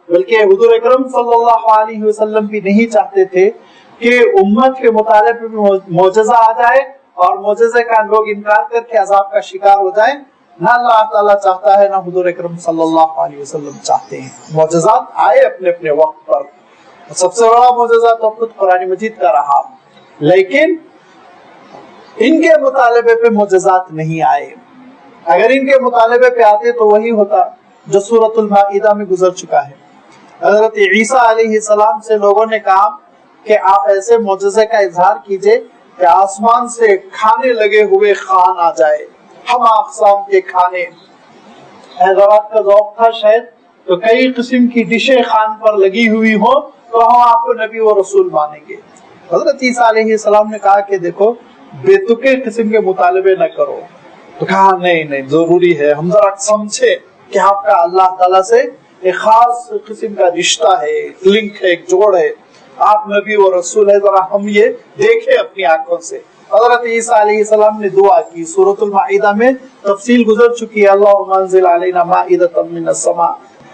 Speaker 1: بلکہ حضور اکرم صلی اللہ علیہ وسلم بھی نہیں چاہتے تھے کہ امت کے مطالبے پہ معجزہ آ جائے اور معجزے کا لوگ انکار کر کے عذاب کا شکار ہو جائیں. نہ اللہ تعالیٰ چاہتا ہے، نہ حضور اکرم صلی اللہ علیہ وسلم چاہتے ہیں. معجزات آئے اپنے اپنے وقت پر. سب سے بڑا معجزہ تو خود قرآن مجید کا رہا، لیکن ان کے مطالبے پہ معجزات نہیں آئے. اگر ان کے مطالبے پہ آتے تو وہی ہوتا جو سورۃ المائدہ میں گزر چکا ہے. حضرت عیسیٰ علیہ السلام سے لوگوں نے کہا کہ آپ ایسے معجزے کا اظہار کیجئے کہ آسمان سے کھانے لگے ہوئے خوان آ جائے، ہم اقسام کے کھانے. حیدرآباد کا ذوق تھا شاید، تو کئی قسم کی ڈشیں خوان پر لگی ہوئی ہوں تو ہم آپ کو نبی و رسول مانیں گے. حضرت عیسیٰ علیہ السلام نے کہا کہ دیکھو بے تکے قسم کے مطالبے نہ کرو. تو کہا نہیں ضروری ہے ہم ذرا سمجھے کہ آپ کا اللہ تعالیٰ سے ایک خاص قسم کا رشتہ ہے، ایک لنک ہے، ایک جوڑ ہے، آپ نبی و رسول ہے، ذرا ہم یہ دیکھیں اپنی آنکھوں سے. حضرت عیسیٰ علیہ السلام نے دعا کی. سورۃ المائدہ میں تفصیل گزر چکی ہے. اللہم انزل علینا مائدۃ من السماء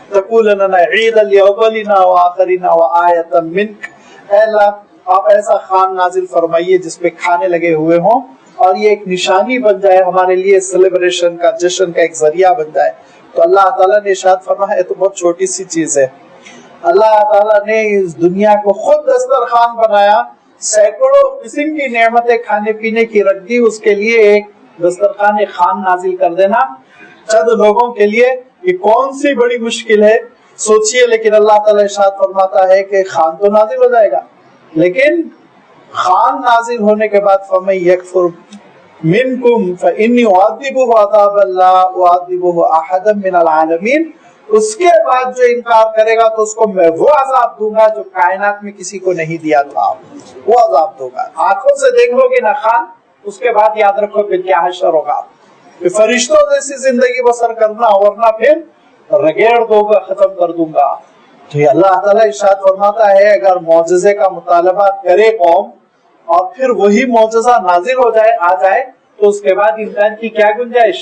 Speaker 1: تکون لنا عیدا لاولنا وآخرنا وآیۃ منک. اے اللہ آپ ایسا خوان نازل فرمائیے جس پہ کھانے لگے ہوئے ہوں اور یہ ایک نشانی بن جائے ہمارے لیے، سیلیبریشن کا، جشن کا ایک ذریعہ بن جائے. تو اللہ تعالیٰ نے ارشاد فرمایا تو بہت چھوٹی سی چیز ہے. اللہ تعالیٰ نے اس دنیا کو خود دسترخوان بنایا، سینکڑوں قسم کی نعمتیں کھانے پینے کی رکھ دی، اس کے لیے ایک دسترخوان خوان نازل کر دینا چند لوگوں کے لیے یہ کون سی بڑی مشکل ہے سوچئے. لیکن اللہ تعالیٰ ارشاد فرماتا ہے کہ خوان تو نازل ہو جائے گا، لیکن خوان نازل ہونے کے بعد فَمَن يَكْفُرْ مِنْكُمْ فَإِنِّي أُعَذِّبُهُ عَذَابًا لَا أُعَذِّبُهُ أَحَدًا مِنَ الْعَالَمِينَ. اس کے بعد جو انکار کرے گا تو اس کو میں وہ عذاب دوں گا جو کائنات میں کسی کو نہیں دیا تھا، وہ عذاب دوں گا. آنکھوں سے دیکھ لو گے نہ خوان، اس کے بعد یاد رکھو پھر کیا حشر ہوگا. فرشتوں جیسی زندگی بسر کرنا، ورنہ پھر رگیڑ دو گا، ختم کر دوں گا. تو یہ اللہ تعالیٰ ارشاد فرماتا ہے اگر معجزے کا مطالبہ کرے قوم اور پھر وہی معجزہ نازل ہو جائے، آ جائے، تو اس کے بعد انکار کی کیا گنجائش؟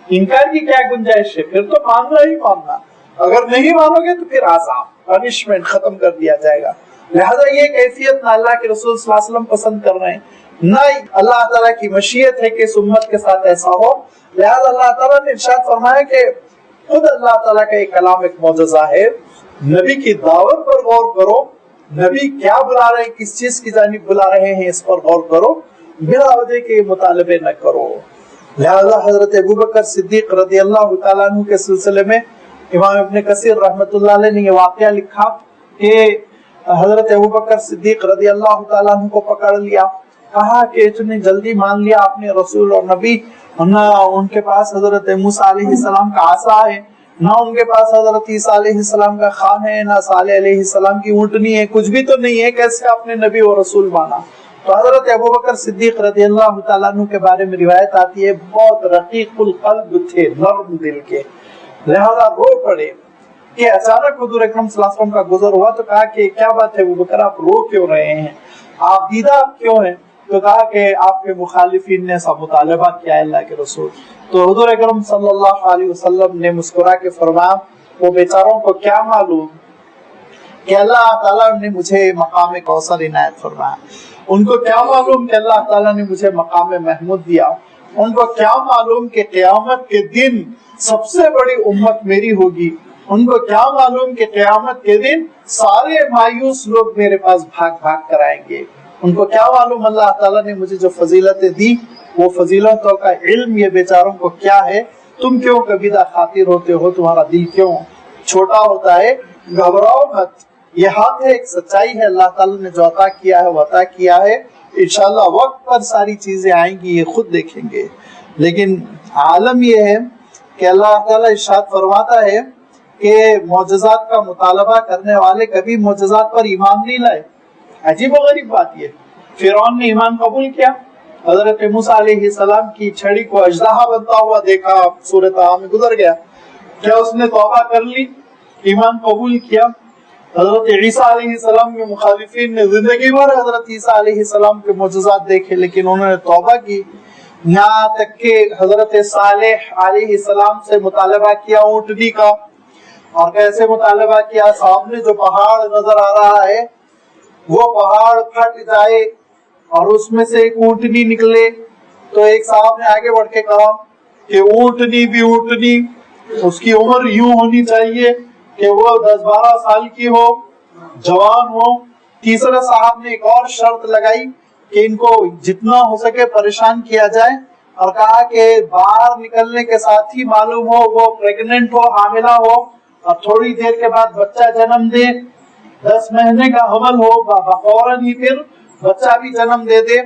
Speaker 1: انکار کی کیا گنجائش ہے؟ پھر تو ماننا ہی ماننا. اگر نہیں مانو گے تو پھر عذاب، پنشمنٹ ختم کر دیا جائے گا. لہذا یہ کیفیت نہ اللہ کے رسول صلی اللہ علیہ وسلم پسند کر رہے ہیں، نہ اللہ تعالیٰ کی مشیت ہے کہ اس امت کے ساتھ ایسا ہو. لہذا اللہ تعالیٰ نے ارشاد فرمایا کہ خود اللہ تعالیٰ کا ایک کلام ایک معجزہ ہے. نبی کی دعوت پر غور کرو، نبی کیا بلا رہے ہیں، کس چیز کی جانب بلا رہے ہیں، اس پر غور کرو، بلا وجہ کے مطالبے نہ کرو. لہذا حضرت ابوبکر صدیق رضی اللہ تعالیٰ عنہ کے سلسلے میں امام ابن کثیر رحمۃ اللہ علیہ نے یہ واقعہ لکھا کہ حضرت ابوبکر صدیق رضی اللہ تعالیٰ عنہ کو پکڑ لیا، کہا کہ اتنی جلدی مان لیا آپ نے رسول اور نبی، نہ ان کے پاس حضرت موسیٰ علیہ السلام کا عصا ہے، نہ ان کے پاس حضرت عیسیٰ علیہ السلام کا خوان ہے، نہ صالح علیہ السلام کی اونٹنی ہے، کچھ بھی تو نہیں ہے، کیسے آپ نے نبی اور رسول مانا؟ تو حضرت ابوبکر صدیق رضی اللہ تعالیٰ عنہ کے بارے میں روایت آتی ہے بہت رقیق القلب تھے، نرم دل کے. لہذا رو پڑے کہ اچانک حضور اکرم صلی اللہ علیہ وسلم کا گزر ہوا تو کہا کہ کیا بات ہے ابوبکر، آپ رو کیوں رہے ہیں، آپ دیدہ کیوں ہیں؟ تو کہا کہ آپ کے مخالفین نے سب مطالبہ کیا ہے اللہ کے رسول. تو حضور اکرم صلی اللہ علیہ وسلم نے مسکرا کے فرمایا وہ بیچاروں کو کیا معلوم کہ اللہ تعالیٰ نے مجھے مقام کوثر عنایت فرمایا، ان کو کیا معلوم کہ اللہ تعالیٰ نے مجھے مقام محمود دیا، ان کو کیا معلوم کہ قیامت کے دن سب سے بڑی امت میری ہوگی، ان کو کیا معلوم کہ قیامت کے دن سارے مایوس لوگ میرے پاس بھاگ بھاگ کر آئیں گے، ان کو کیا معلوم اللہ تعالیٰ نے مجھے جو فضیلتیں دی وہ فضیلتوں کا علم یہ بیچاروں کو کیا ہے. تم کیوں کبیدہ خاطر ہوتے ہو، تمہارا دل کیوں چھوٹا ہوتا ہے؟ گھبراؤ مت، یہ حق ہے، ایک سچائی ہے، اللہ تعالیٰ نے جو عطا کیا ہے وہ عطا کیا ہے. انشاءاللہ وقت پر ساری چیزیں آئیں گی، یہ خود دیکھیں گے. لیکن عالم یہ ہے کہ اللہ تعالیٰ ارشاد فرماتا ہے کہ معجزات کا مطالبہ کرنے والے کبھی معجزات پر ایمان نہیں لائے. عجیب و غریب بات یہ، فرعون نے ایمان قبول کیا، حضرت موسیٰ علیہ السلام کی چھڑی کو اژدہا بنتا ہوا دیکھا، سورۃ طٰہٰ میں گزر گیا، کیا اس نے توبہ کر لی، ایمان قبول کیا؟ حضرت عیسیٰ علیہ السلام کے مخالفین نے زندگی بھر حضرت عیسیٰ علیہ السلام کے معجزات دیکھے لیکن انہوں نے توبہ کی. یہاں تک کہ حضرت صالح علیہ السلام سے مطالبہ کیا اونٹنی کا، اور کیسے مطالبہ کیا؟ سامنے جو پہاڑ نظر آ رہا ہے وہ پہاڑ پھٹ جائے اور اس میں سے ایک اونٹنی نکلے. تو ایک صاحب نے آگے بڑھ کے کہا کہ اونٹنی بھی اونٹنی، اس کی عمر یوں ہونی چاہیے کہ وہ 10-12 سال کی ہو، جوان ہو. تیسرے صاحب نے ایک اور شرط لگائی کہ ان کو جتنا ہو سکے پریشان کیا جائے، اور کہا کہ باہر نکلنے کے ساتھ ہی معلوم ہو وہ پریگننٹ ہو، حاملہ ہو، اور تھوڑی دیر کے بعد بچہ جنم دے، 10 مہینے کا حمل ہو، فوراً ہی پھر بچہ بھی جنم دے دے.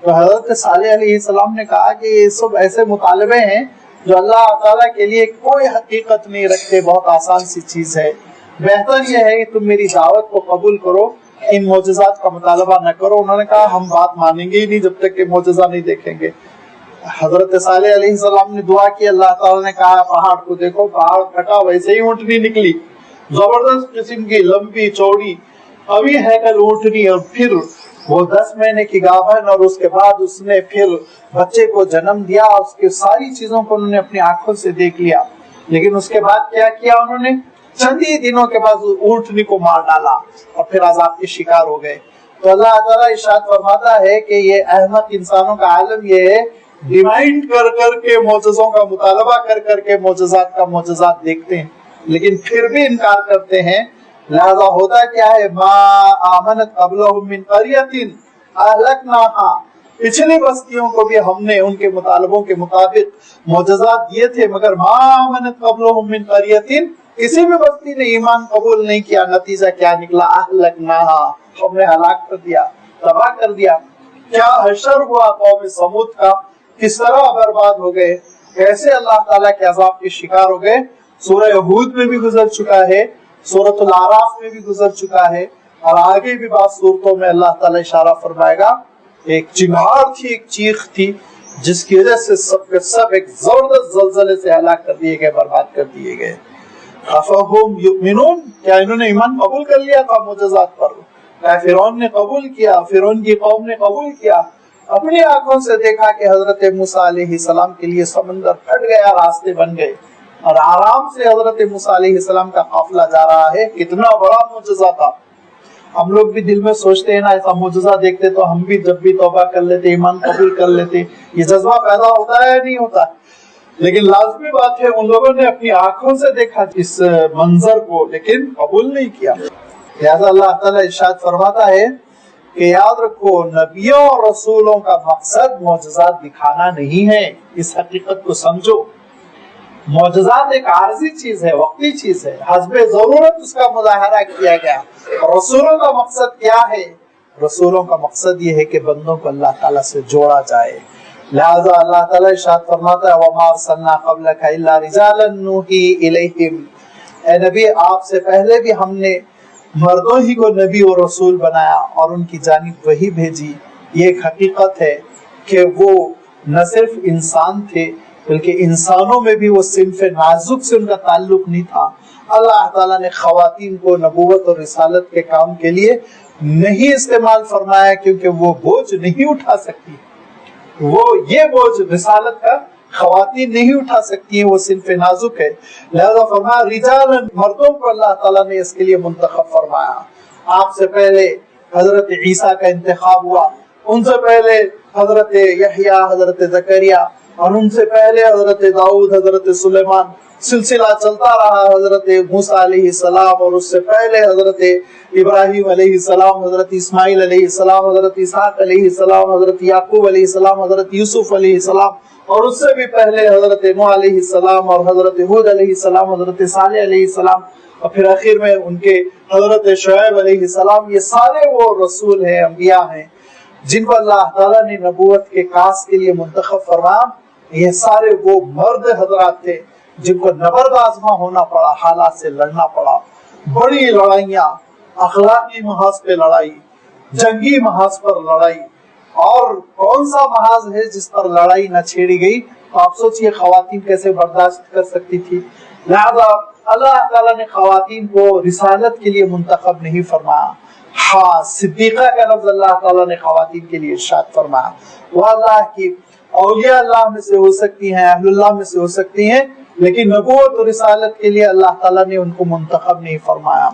Speaker 1: تو حضرت صالح علیہ السلام نے کہا کہ یہ سب ایسے مطالبے ہیں جو اللہ تعالیٰ کے لیے کوئی حقیقت نہیں رکھتے، بہت آسان سی چیز ہے. بہتر یہ ہے کہ تم میری دعوت کو قبول کرو، ان معجزات کا مطالبہ نہ کرو. انہوں نے کہا ہم بات مانیں گے ہی نہیں جب تک کہ معجزہ نہیں دیکھیں گے. حضرت صالح علیہ السلام نے دعا کی، اللہ تعالیٰ نے کہا پہاڑ کو دیکھو، پہاڑ پھٹا، ویسے ہی اونٹنی نکلی، زبردست قسم کی لمبی چوڑی ابھی ہیکل اونٹنی، اور پھر وہ 10 مہینے کی گابھن، اور اس کے بعد اس نے پھر بچے کو جنم دیا. اس کے ساری چیزوں کو انہوں نے اپنی آنکھوں سے دیکھ لیا. لیکن اس کے بعد کیا کیا انہوں نے؟ چند ہی دنوں کے بعد اونٹنی کو مار ڈالا اور پھر عذاب کے شکار ہو گئے. تو اللہ تعالیٰ ارشاد فرماتا ہے کہ یہ احمق انسانوں کا عالم یہ ہے، ڈیمانڈ کر کر کے معجزوں کا مطالبہ کر کر کے معجزات دیکھتے ہیں لیکن پھر بھی انکار کرتے ہیں. لہذا ہوتا کیا ہے، ما آمنت قبلہم من قریۃ اہلکناہا، پچھلی بستیوں کو بھی ہم نے ان کے مطالبوں کے مطابق معجزات دیے تھے، مگر ما آمنت قبلہم من قریۃ، کسی بھی بستی نے ایمان قبول نہیں کیا. نتیجہ کیا نکلا، اہلکناہا، ہم نے ہلاک کر دیا، تباہ کر دیا. کیا حشر ہوا قوم سمود کا، کس طرح برباد ہو گئے، کیسے اللہ تعالیٰ کے عذاب کے شکار ہو گئے. سورہ ہود میں بھی گزر چکا ہے، سورۃ الاعراف میں بھی گزر چکا ہے، اور آگے بھی بعض صورتوں میں اللہ تعالیٰ اشارہ فرمائے گا. ایک چنگھاڑ تھی، ایک چیخ تھی، جس کی وجہ سے سب کے سب ایک زبردست زلزلے سے ہلاک کر دیے گئے، برباد کر دیے گئے. افہم یؤمنون، کیا انہوں نے ایمان قبول کر لیا تھا معجزات پر؟ کیا فرعون نے قبول کیا، فرعون کی قوم نے قبول کیا؟ اپنی آنکھوں سے دیکھا کہ حضرت موسیٰ علیہ السلام کے لیے سمندر پھٹ گیا، راستے بن گئے، اور آرام سے حضرت موسیٰ علیہ السلام کا قافلہ جا رہا ہے. کتنا بڑا معجزہ تھا. ہم لوگ بھی دل میں سوچتے ہیں نا، ایسا معجزہ دیکھتے تو ہم بھی جب بھی توبہ کر لیتے، ایمان قبول کر لیتے. یہ جذبہ پیدا ہوتا ہے یا نہیں ہوتا؟ لیکن لازمی بات ہے ان لوگوں نے اپنی آنکھوں سے دیکھا اس منظر کو، لیکن قبول نہیں کیا. لہذا اللہ تعالیٰ ارشاد فرماتا ہے کہ یاد رکھو، نبیوں اور رسولوں کا مقصد معجزات دکھانا نہیں ہے. اس حقیقت کو سمجھو. معجزات ایک عارضی چیز ہے، وقتی چیز ہے، حسب ضرورت اس کا مظاہرہ کیا گیا. رسولوں کا مقصد کیا ہے؟ رسولوں کا مقصد یہ ہے کہ بندوں کو اللہ تعالیٰ سے جوڑا جائے. لہذا اللہ تعالیٰ ارشاد فرماتا ہے وَمَا أَرْسَلْنَا قَبْلَكَ إِلَّا رِجَالًا نُوحِي إِلَيْهِمْ، اے نبی آپ سے پہلے بھی ہم نے مردوں ہی کو نبی اور رسول بنایا اور ان کی جانب وہی بھیجی. یہ ایک حقیقت ہے کہ وہ نہ صرف انسان تھے بلکہ انسانوں میں بھی وہ صنف نازک سے ان کا تعلق نہیں تھا. اللہ تعالیٰ نے خواتین کو نبوت اور رسالت کے کام کے لیے نہیں استعمال فرمایا کیونکہ وہ بوجھ نہیں اٹھا سکتی. وہ یہ بوجھ رسالت کا خواتین نہیں اٹھا سکتی ہیں، وہ صنف نازک ہے. لہذا فرمایا رجالن، مردوں کو اللہ تعالیٰ نے اس کے لیے منتخب فرمایا. آپ سے پہلے حضرت عیسیٰ کا انتخاب ہوا، ان سے پہلے حضرت یحییٰ، حضرت زکریا، اور ان سے پہلے حضرت داؤد، حضرت سلیمان. سلسلہ چلتا رہا، حضرت موسیٰ علیہ السلام، اور اس سے پہلے حضرت ابراہیم علیہ السلام، حضرت اسماعیل علیہ السلام، حضرت اسحاق علیہ السلام، حضرت یعقوب علیہ السلام، حضرت یوسف علیہ السلام، اور اس سے بھی پہلے حضرت نوح علیہ السلام، اور حضرت ہود علیہ السلام، حضرت صالح علیہ السلام، اور پھر آخر میں ان کے حضرت شعیب علیہ السلام. یہ سارے وہ رسول ہیں، انبیاء ہیں جن کو اللہ تعالیٰ نے نبوت کے کاس کے لیے منتخب فرمایا. یہ سارے وہ مرد حضرات تھے جن کو نبرد آزما ہونا پڑا، حالات سے لڑنا پڑا، بڑی لڑائیاں، اخلاقی محاذ پہ لڑائی، جنگی محاذ پر لڑائی. اور کون سا محاذ ہے جس پر لڑائی نہ چھیڑی گئی؟ تو آپ سوچئے خواتین کیسے برداشت کر سکتی تھی. لہذا اللہ تعالیٰ نے خواتین کو رسالت کے لیے منتخب نہیں فرمایا. ہاں، صدیقہ کا لفظ اللہ تعالیٰ نے خواتین کے لیے ارشاد فرمایا. وہ اللہ کی اولیاء اللہ میں سے ہو سکتی ہیں، اہل اللہ میں سے ہو سکتی ہیں، لیکن نبوت اور رسالت کے لیے اللہ تعالیٰ نے ان کو منتخب نہیں فرمایا.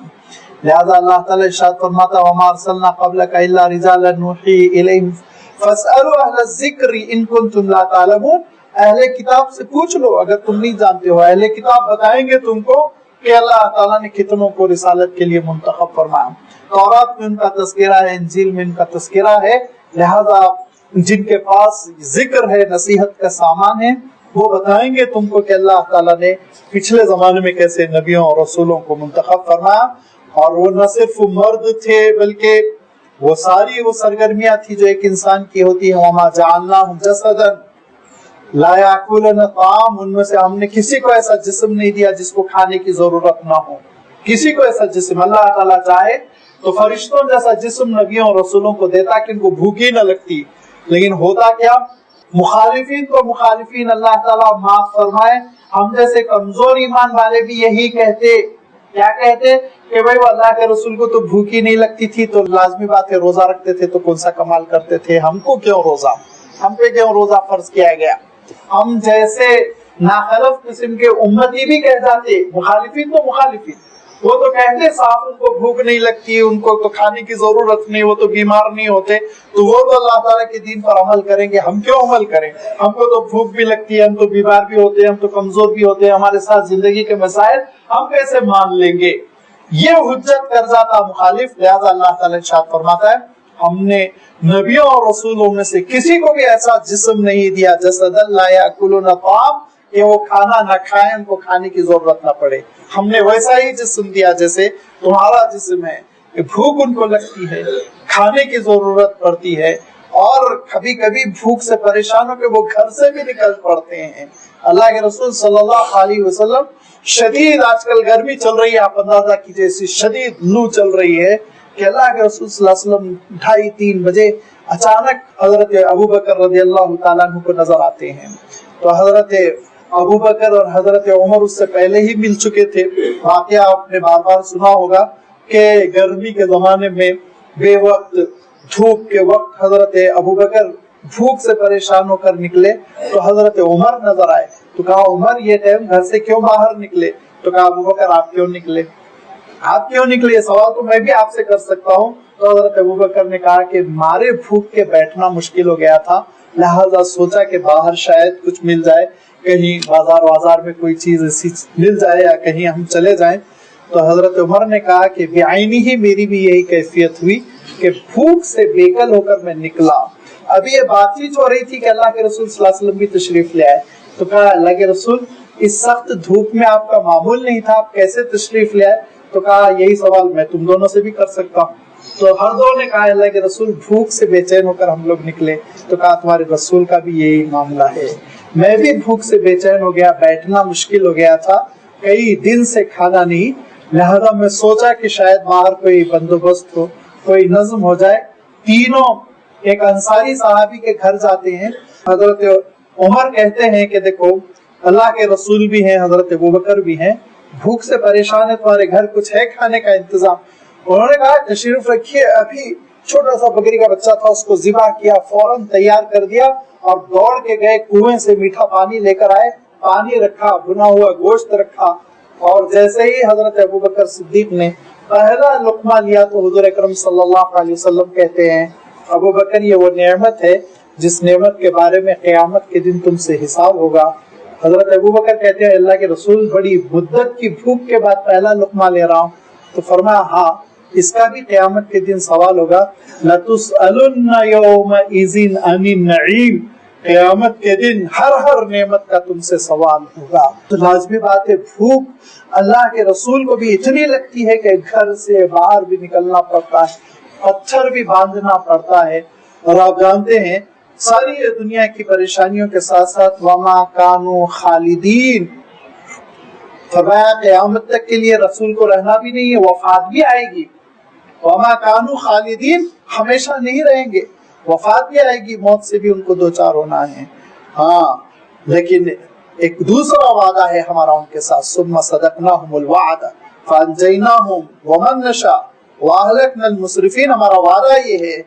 Speaker 1: لہذا اللہ تعالیٰ ارشاد فرماتا وَمَا أَرْسَلْنَا قَبْلَكَ إِلَّا رِجَالًا نُوحِي إِلَيْهِمْ فَاسْأَلُوا أَهْلَ الذِّكْرِ إِن كُنتُمْ لَا تَعْلَمُونَ. اہل کتاب سے پوچھ لو اگر تم نہیں جانتے ہو. اہل کتاب بتائیں گے تم کو کہ اللہ تعالیٰ نے کتنوں کو رسالت کے لیے منتخب فرمایا. تورات میں ان کا تذکرہ ہے، انجیل میں ان کا تذکرہ ہے. لہذا جن کے پاس ذکر ہے، نصیحت کا سامان ہے، وہ بتائیں گے تم کو کہ اللہ تعالیٰ نے پچھلے زمانے میں کیسے نبیوں اور رسولوں کو منتخب فرمایا. اور وہ نہ صرف مرد تھے بلکہ وہ ساری وہ سرگرمیاں تھی جو ایک انسان کی ہوتی ہیں. وَمَا جَعَلْنَاهُمْ جَسَدًا لَا يَأْكُلُونَ الطَّعَامَ، ان میں سے ہم نے کسی کو ایسا جسم نہیں دیا جس کو کھانے کی ضرورت نہ ہو. کسی کو ایسا جسم اللہ تعالیٰ چاہے تو فرشتوں جیسا جسم نبیوں اور رسولوں کو دیتا کہ ان کو بھوک ہی نہ لگتی. لیکن ہوتا کیا، مخالفین تو مخالفین اللہ تعالیٰ معاف فرمائے، ہم جیسے کمزور ایمان والے بھی یہی کہتے. کیا کہتے کہ بھائی وہ اللہ کے رسول کو تو بھوک ہی نہیں لگتی تھی تو لازمی بات ہے روزہ رکھتے تھے تو کون سا کمال کرتے تھے، ہم کو کیوں روزہ، ہم پہ کیوں روزہ فرض کیا گیا. ہم جیسے ناخلف قسم کے امتی بھی کہہ جاتے. مخالفین تو مخالفین، وہ تو کہتے صاف ان کو بھوک نہیں لگتی، ان کو تو کھانے کی ضرورت نہیں، وہ تو بیمار نہیں ہوتے، تو وہ تو اللہ تعالیٰ کے دین پر عمل کریں گے، ہم کیوں عمل کریں؟ ہم کو تو بھوک بھی لگتی ہے، ہم تو بیمار بھی ہوتے ہیں، ہم تو کمزور بھی ہوتے ہیں، ہمارے ساتھ زندگی کے مسائل ہم کیسے مان لیں گے؟ یہ حجت کرزا تھا مخالف، لہذا اللہ تعالیٰ ارشاد فرماتا ہے ہم نے نبیوں اور رسولوں میں سے کسی کو بھی ایسا جسم نہیں دیا جسدا لا یاکلون الطعام، کہ وہ کھانا نہ کھائیں، ان کو کھانے کی ضرورت نہ پڑے۔ ہم نے ویسا ہی جسم دیا جیسے تمہارا جسم ہے، کہ بھوک ان کو لگتی ہے، کھانے کی ضرورت پڑتی ہے، اور کبھی کبھی بھوک سے پریشان ہو کے وہ گھر سے بھی نکل پڑتے ہیں۔ اللہ کے رسول صلی اللہ علیہ وسلم شدید، آج کل گرمی چل رہی ہے، آپ اندازہ کیجئے ایسی شدید لو چل رہی ہے کہ اللہ کے رسول صلی اللہ علیہ وسلم 2:30-3 بجے اچانک حضرت ابوبکر رضی اللہ تعالیٰ عنہ کو نظر آتے ہیں۔ تو حضرت ابوبکر اور حضرت عمر اس سے پہلے ہی مل چکے تھے۔ واقعہ آپ نے بار بار سنا ہوگا کہ گرمی کے زمانے میں بے وقت دھوپ کے وقت حضرت ابوبکر بھوک سے پریشان ہو کر نکلے تو حضرت عمر نظر آئے، تو کہا عمر یہ ٹائم گھر سے کیوں باہر نکلے؟ تو کہا ابوبکر آپ کیوں نکلے؟ آپ کیوں نکلے؟ یہ سوال تو میں بھی آپ سے کر سکتا ہوں۔ تو حضرت ابوبکر نے کہا کہ مارے بھوک کے بیٹھنا مشکل ہو گیا تھا، لہذا سوچا کہ باہر شاید کچھ مل جائے، کہیں بازار میں کوئی چیز ایسی مل جائے یا کہیں ہم چلے جائیں۔ تو حضرت عمر نے کہا کہ بعینی ہی میری بھی یہی کیفیت ہوئی کہ بھوک سے بیکل ہو کر میں نکلا۔ ابھی یہ بات چیت ہو رہی تھی کہ اللہ کے رسول صلی اللہ علیہ وسلم بھی تشریف لے آئے، تو کہا اللہ کے رسول اس سخت دھوپ میں آپ کا معمول نہیں تھا، آپ کیسے تشریف لے آئے؟ تو کہا یہی سوال میں تم دونوں سے بھی کر سکتا ہوں۔ تو ہر دو نے کہا اللہ کے رسول بھوک سے بے چین ہو کر ہم لوگ نکلے۔ تو کہا تمہارے رسول کا بھی یہی معاملہ ہے، میں بھی بھوک سے بے چین ہو گیا، بیٹھنا مشکل ہو گیا تھا، کئی دن سے کھانا نہیں، لہذا میں سوچا کہ شاید باہر کوئی بندوبست ہو، کوئی نظم ہو جائے۔ تینوں ایک انصاری صحابی کے گھر جاتے ہیں۔ حضرت عمر کہتے ہیں کہ دیکھو اللہ کے رسول بھی ہیں، حضرت ابوبکر بھی ہیں، بھوک سے پریشان ہے، تمہارے گھر کچھ ہے کھانے کا انتظام؟ انہوں نے کہا تشریف رکھیے۔ ابھی چھوٹا سا بکری کا بچہ تھا، اس کو ذبح کیا، فوراً تیار کر دیا اور دوڑ کے گئے کنویں سے میٹھا پانی لے کر آئے، پانی رکھا، بنا ہوا گوشت رکھا، اور جیسے ہی حضرت ابوبکر صدیق نے پہلا لقمہ لیا تو حضور اکرم صلی اللہ علیہ وسلم کہتے ہیں ابوبکر یہ وہ نعمت ہے جس نعمت کے بارے میں قیامت کے دن تم سے حساب ہوگا۔ حضرت ابوبکر کہتے ہیں اللہ کے رسول بڑی مدت کی بھوک کے بعد پہلا لقمہ لے رہا ہوں۔ تو فرمایا ہاں اس کا بھی قیامت کے دن سوال ہوگا، لَتُسْأَلُنَّ يَوْمَئِذٍ عَنِ النَّعِيمِ، قیامت کے دن ہر نعمت کا تم سے سوال ہوگا۔ تو لازمی بات ہے بھوک اللہ کے رسول کو بھی اتنی لگتی ہے کہ گھر سے باہر بھی نکلنا پڑتا ہے، پتھر بھی باندھنا پڑتا ہے، اور آپ جانتے ہیں ساری دنیا کی پریشانیوں کے ساتھ ساتھ وَمَا كَانُوا خَالِدِينَ، فرمایا قیامت تک کے لیے رسول کو رہنا بھی نہیں ہے، وفات بھی آئے گی۔ وَمَا كَانُوا خَالِدِينَ، ہمیشہ نہیں رہیں گے، وفات بھی آئے گی، موت سے بھی ان کو دوچار ہونا ہے۔ ہاں لیکن ایک دوسرا وعدہ ہے ہمارا ان کے ساتھ، ثُمَّ صَدَقْنَاهُمُ الْوَعْدَ فَأَنْجَيْنَاهُمْ وَمَن نَّشَاءُ وَأَهْلَكْنَا الْمُسْرِفِينَ، ہمارا وعدہ یہ ہے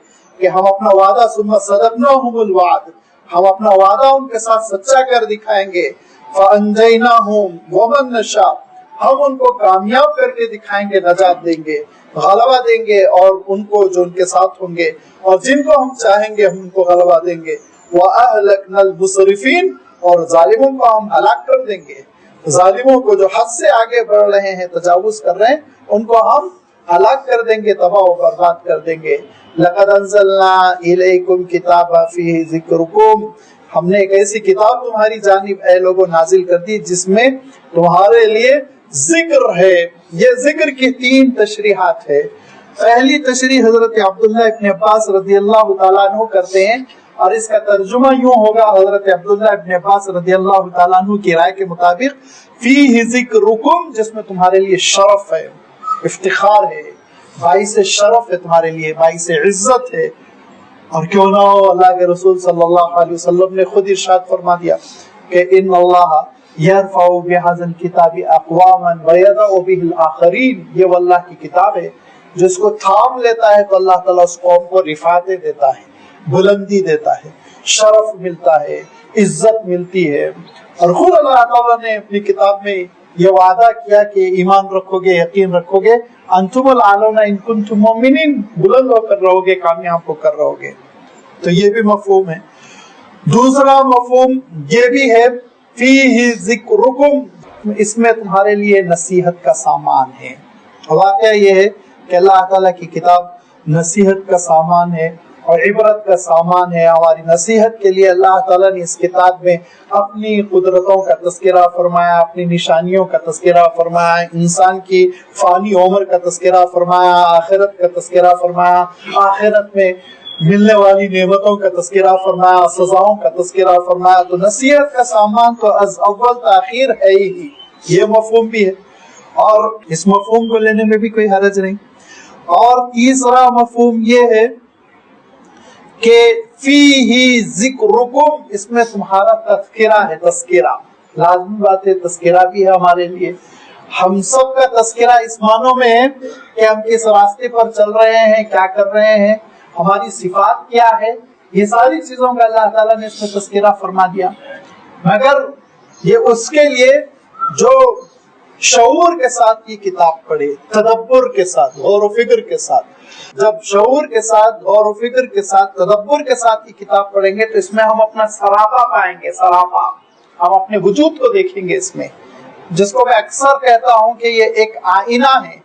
Speaker 1: کہ ہم اپنا وعدہ ثُمَّ صَدَقْنَاهُمُ الْوَعْدَ، ہم اپنا وعدہ ان کے ساتھ سچا کر دکھائیں گے، فَأَنْجَيْنَاهُمْ وَمَن نَّشَاءُ، ہم ان کو کامیاب کر کے دکھائیں گے، نجات دیں گے، غلبہ دیں گے، اور ان کو جو ان کے ساتھ ہوں گے، اور جن کو ہم چاہیں گے ہم ان کو غلبہ دیں گے، وَأَهْلَكْنَا الْمُسْرِفِينَ، اور ظالموں کو ہم ہلاک کر دیں گے۔ ظالموں کو جو حد سے آگے بڑھ رہے ہیں، تجاوز کر رہے ہیں، ان کو ہم ہلاک کر دیں گے، تباہ و برباد کر دیں گے۔ لَقَدْ أَنزَلْنَا إِلَيْكُمْ كِتَابًا فِيهِ ذِكْرُكُمْ، ہم نے ایک ایسی کتاب تمہاری جانب اے لوگوں نازل کر دی جس میں تمہارے لیے ذکر ہے۔ یہ ذکر کی 3 تشریحات ہے۔ پہلی تشریح حضرت عبداللہ ابن عباس رضی اللہ تعالیٰ عنہ کرتے ہیں، اور اس کا ترجمہ یوں ہوگا، حضرت عبداللہ ابن عباس رضی اللہ تعالیٰ عنہ کی رائے کے مطابق، فیہ ذکرکم، جس میں تمہارے لیے شرف ہے، افتخار ہے، باعث شرف ہے تمہارے لیے، باعث عزت ہے۔ اور کیوں نہ ہو، اللہ کے رسول صلی اللہ علیہ وسلم نے خود ارشاد فرما دیا کہ ان اللہ یرفع بہذا الکتاب اقواما ویضع بہ الآخرین، یہ وہ اللہ کی کتاب ہے جس کو تھام لیتا ہے تو اللہ تعالیٰ اس قوم کو رفعتیں دیتا ہے، بلندی دیتا ہے، شرف ملتا ہے، عزت ملتی ہے، اور خود اللہ تعالیٰ نے اپنی کتاب میں یہ وعدہ کیا کہ ایمان رکھو گے، یقین رکھو گے، انتم العالون ان کنتم مؤمنین، بلند ہو کر رہو گے، کامیاب ہو کر رہو گے۔ تو یہ بھی مفہوم ہے۔ دوسرا مفہوم یہ بھی ہے فیہ ذکرکم، اس میں تمہارے لیے نصیحت کا سامان ہے۔ واقعہ یہ ہے کہ اللہ تعالیٰ کی کتاب نصیحت کا سامان ہے اور عبرت کا سامان ہے۔ ہماری نصیحت کے لیے اللہ تعالیٰ نے اس کتاب میں اپنی قدرتوں کا تذکرہ فرمایا، اپنی نشانیوں کا تذکرہ فرمایا، انسان کی فانی عمر کا تذکرہ فرمایا، آخرت کا تذکرہ فرمایا، آخرت میں ملنے والی نعمتوں کا تذکرہ فرمایا، سزاؤں کا تذکرہ فرمایا۔ تو نصیحت کا سامان تو از اول تاخیر ہے ہی، یہ مفہوم بھی ہے اور اس مفہوم کو لینے میں بھی کوئی حرج نہیں۔ اور تیسرا مفہوم یہ ہے کہ فیہ ذکرکم، اس میں تمہارا تذکرہ ہے۔ تذکرہ لازمی بات ہے، تذکرہ بھی ہے ہمارے لیے۔ ہم سب کا تذکرہ اس معنوں میں ہے کہ ہم کس راستے پر چل رہے ہیں، کیا کر رہے ہیں، ہماری صفات کیا ہے، یہ ساری چیزوں کا اللہ تعالیٰ نے اس میں تذکرہ فرما دیا۔ مگر یہ اس کے لیے جو شعور کے ساتھ یہ کتاب پڑھے، تدبر کے ساتھ، غور و فکر کے ساتھ، جب شعور کے ساتھ، غور و فکر کے ساتھ، تدبر کے ساتھ یہ کتاب پڑھیں گے تو اس میں ہم اپنا سراپا پائیں گے۔ سراپا، ہم اپنے وجود کو دیکھیں گے اس میں، جس کو میں اکثر کہتا ہوں کہ یہ ایک آئینہ ہے،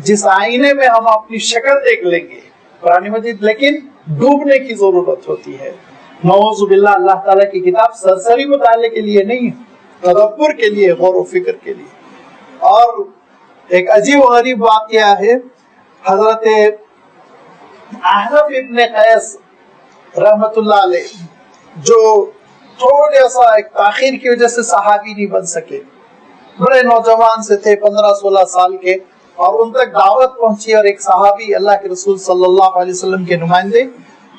Speaker 1: جس آئینے میں ہم اپنی شکل دیکھ لیں گے قرآن مجید، لیکن ڈوبنے کی ضرورت ہوتی ہے۔ نعوذ باللہ، اللہ تعالیٰ کی کتاب سرسری مطالعے کے لیے نہیں ہے، تدبر کے لیے، غور و فکر کے لیے۔ اور ایک عجیب و غریب واقعہ ہے، حضرت احنف ابن قیس رحمت اللہ علیہ، جو تھوڑا سا ایک تاخیر کی وجہ سے صحابی نہیں بن سکے، بڑے نوجوان سے تھے، 15-16 سال کے، اور ان تک دعوت پہنچی اور ایک صحابی اللہ کے رسول صلی اللہ علیہ وسلم کے نمائندے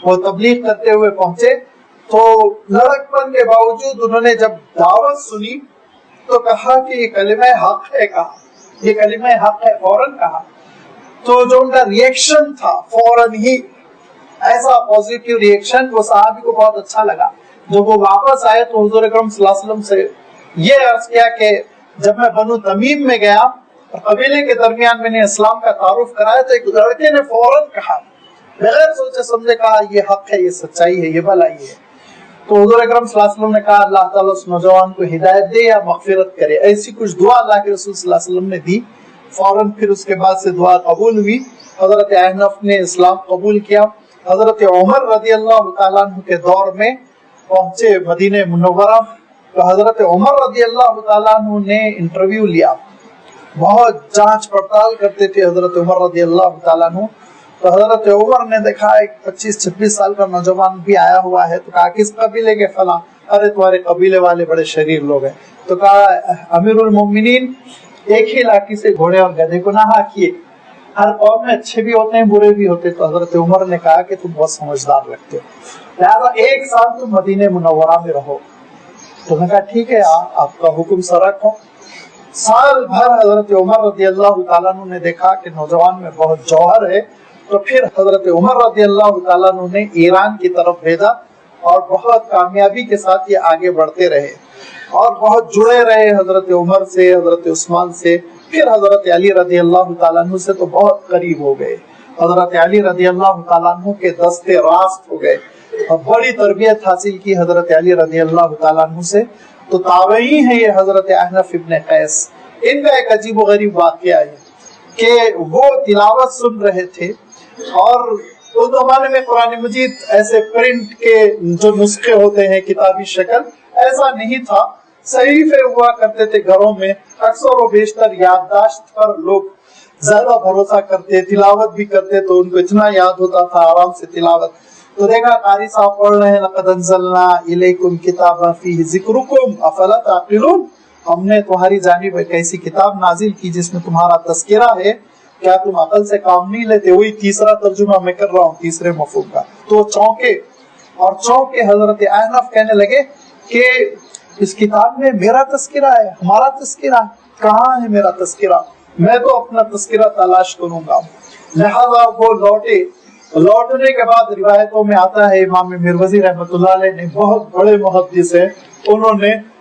Speaker 1: وہ تبلیغ کرتے ہوئے پہنچے، تو لڑک پن کے باوجود انہوں نے جب دعوت سنی تو کہا کہ یہ کلمہ حق ہے، کہا یہ کلمہ حق ہے، فوراً کہا۔ تو جو ان کا ریئیکشن تھا فوراً ہی ایسا پوزیٹیو ریئیکشن، وہ صحابی کو بہت اچھا لگا۔ جب وہ واپس آئے تو حضور اکرم صلی اللہ علیہ وسلم سے یہ عرض کیا کہ جب میں بنو تمیم میں گیا اور قبیلے کے درمیان میں نے اسلام کا تعارف کرایا تو ایک لڑکے نے فوراً کہا، بغیر سوچے سمجھے کہا یہ حق ہے، یہ سچائی ہے، یہ بھلائی ہے۔ تو حضور اکرم صلی اللہ علیہ وسلم نے کہا اللہ تعالیٰ اس نوجوان کو ہدایت دے یا مغفرت کرے، ایسی کچھ دعا اللہ کے رسول صلی اللہ علیہ وسلم نے دی۔ فوراً پھر اس کے بعد سے دعا قبول ہوئی، حضرت احنف نے اسلام قبول کیا۔ حضرت عمر رضی اللہ تعالیٰ عنہ کے دور میں پہنچے مدینہ منورہ، تو حضرت عمر رضی اللہ تعالیٰ عنہ نے انٹرویو لیا، بہت جانچ پڑتال کرتے تھے حضرت عمر رضی اللہ تعالیٰ عنہ۔ تو حضرت عمر نے دیکھا ایک 25-26 سال کا نوجوان بھی آیا ہوا ہے، تو کہا کس قبیلے کے؟ فلاں۔ ارے تمہارے قبیلے والے بڑے شریر لوگ ہیں۔ تو کہا امیر المومنین، ایک ہی لاٹھی سے گھوڑے اور گدھے کو نہ ہانکیے، ہر قوم میں اچھے بھی ہوتے ہیں برے بھی ہوتے ہیں۔ تو حضرت عمر نے کہا کہ تم بہت سمجھدار لگتے ہو، لہٰذا 1 سال تم مدینہ منورہ میں رہو۔ تو میں کہا ٹھیک ہے، آپ کا حکم سرک ہو۔ سال بھر حضرت عمر رضی اللہ تعالیٰ عنہ نے دیکھا کہ نوجوان میں بہت جوہر ہے، تو پھر حضرت عمر رضی اللہ تعالیٰ عنہ نے ایران کی طرف بھیجا اور بہت کامیابی کے ساتھ یہ آگے بڑھتے رہے اور بہت جڑے رہے حضرت عمر سے، حضرت عثمان سے، پھر حضرت علی رضی اللہ تعالیٰ عنہ سے تو بہت قریب ہو گئے۔ حضرت علی رضی اللہ تعالیٰ عنہ کے دستے راست ہو گئے اور بڑی تربیت حاصل کی حضرت علی رضی اللہ تعالیٰ عنہ سے۔ تو تابعی ہیں یہ حضرت احنف ابن قیس، ان کا ایک عجیب و غریب واقعہ ہے کہ وہ تلاوت سن رہے تھے، اور اس زمانے میں قرآن مجید ایسے پرنٹ کے جو نسخے ہوتے ہیں کتابی شکل ایسا نہیں تھا، صحیفے ہوا کرتے تھے گھروں میں، اکثر و بیشتر یادداشت پر لوگ زیادہ بھروسہ کرتے، تلاوت بھی کرتے تو ان کو اتنا یاد ہوتا تھا آرام سے تلاوت۔ تو دیکھا قاری صاحب پڑھ رہے ہیں لقد انزلنا الیکم کتابا فیہ ذکرکم افلا تعقلون، ہم نے تمہاری جانب ایک ایسی کتاب نازل کی جس میں تمہارا تذکرہ ہے، کیا تم عقل سے کام نہیں لیتے؟ وہی تیسرا ترجمہ میں کر رہا ہوں تیسرے مفہوم کا۔ تو چونکے اور چونکے حضرت احنف کہنے لگے کہ اس کتاب میں میرا تذکرہ ہے، ہمارا تذکرہ کہاں ہے؟ میرا تذکرہ، میں تو اپنا تذکرہ تلاش کروں گا۔ لہذا وہ لوٹے، لوٹنے کے بعد روایتوں میں آتا ہے امام مروزی رحمۃ اللہ علیہ نے، بہت بڑے محدث ہیں، انہوں نے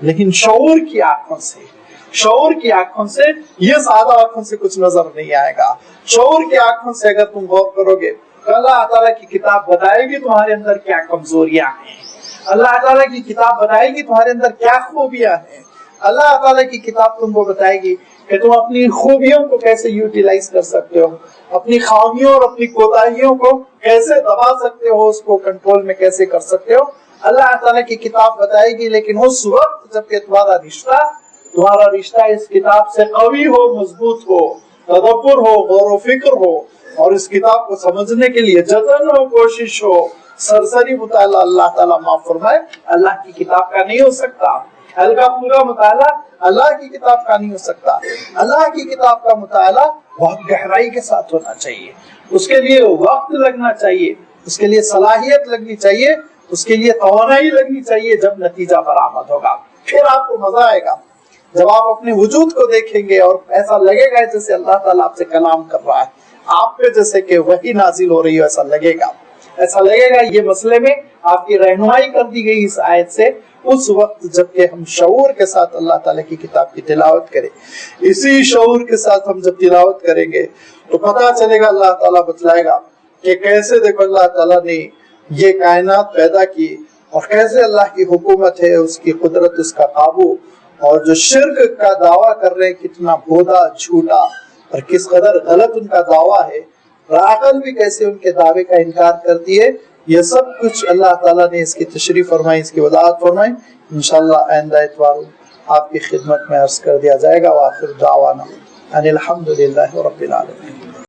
Speaker 1: لیکن شعور کی آنکھوں سے، شعور کی آنکھوں سے، یہ سادہ آنکھوں سے کچھ نظر نہیں آئے گا. شعور کی آنکھوں سے اگر تم غور کرو گے تو اللہ تعالیٰ کی کتاب بتائے گی تمہارے اندر کیا کمزوریاں ہیں، اللہ تعالیٰ کی کتاب بتائے گی تمہارے اندر کیا خوبیاں ہیں. اللہ تعالیٰ کی کتاب تم کو بتائے گی کہ تم اپنی خوبیوں کو کیسے یوٹیلائز کر سکتے ہو، اپنی خامیوں اور اپنی کوتاہیوں کو کیسے دبا سکتے ہو، اس کو کنٹرول میں کیسے کر سکتے ہو. اللہ تعالیٰ کی کتاب بتائے گی. لیکن اس وقت جب کہ تمہارا رشتہ اس کتاب سے قوی ہو، مضبوط ہو، تدبر ہو، غور و فکر ہو، اور اس کتاب کو سمجھنے کے لیے جتن ہو، کوشش ہو، سرسری مطالعہ اللہ تعالیٰ معاف فرمائے اللہ کی کتاب کا نہیں ہو سکتا. ہلکا پھولکا مطالعہ اللہ کی کتاب کا نہیں ہو سکتا. اللہ کی کتاب کا مطالعہ بہت گہرائی کے ساتھ ہونا چاہیے، اس کے لیے وقت لگنا چاہیے، اس کے لیے صلاحیت لگنی چاہیے، اس کے لیے توانائی لگنی چاہیے. جب نتیجہ برآمد ہوگا پھر آپ کو مزہ آئے گا. جب آپ اپنے وجود کو دیکھیں گے اور ایسا لگے گا جیسے اللہ تعالیٰ آپ سے کلام کر رہا ہے، آپ پہ جیسے کہ وحی نازل ہو رہی ہے، ایسا لگے گا. ایسا لگے گا یہ مسئلے میں آپ کی رہنمائی کر دی گئی اس آیت سے. اس وقت جب کہ ہم شعور کے ساتھ اللہ تعالیٰ کی کتاب کی تلاوت کریں، اسی شعور کے ساتھ ہم جب تلاوت کریں گے تو پتہ چلے گا، اللہ تعالیٰ بتلائے گا کہ کیسے دیکھو اللہ تعالیٰ نے یہ کائنات پیدا کی اور کیسے اللہ کی حکومت ہے، اس کی قدرت، اس کا قابو. اور جو شرک کا دعویٰ کر رہے ہیں کتنا بھودا، جھوٹا اور کس قدر غلط ان کا دعویٰ ہے، عقل بھی کیسے ان کے دعوے کا انکار کرتی ہے. یہ سب کچھ اللہ تعالیٰ نے اس کی تشریح فرمائی، اس کی وضاحت فرمائی. انشاءاللہ آئندہ اتوار آپ کی خدمت میں عرض کر دیا جائے گا. وآخر دعوانا ان الحمدللہ رب العالمین.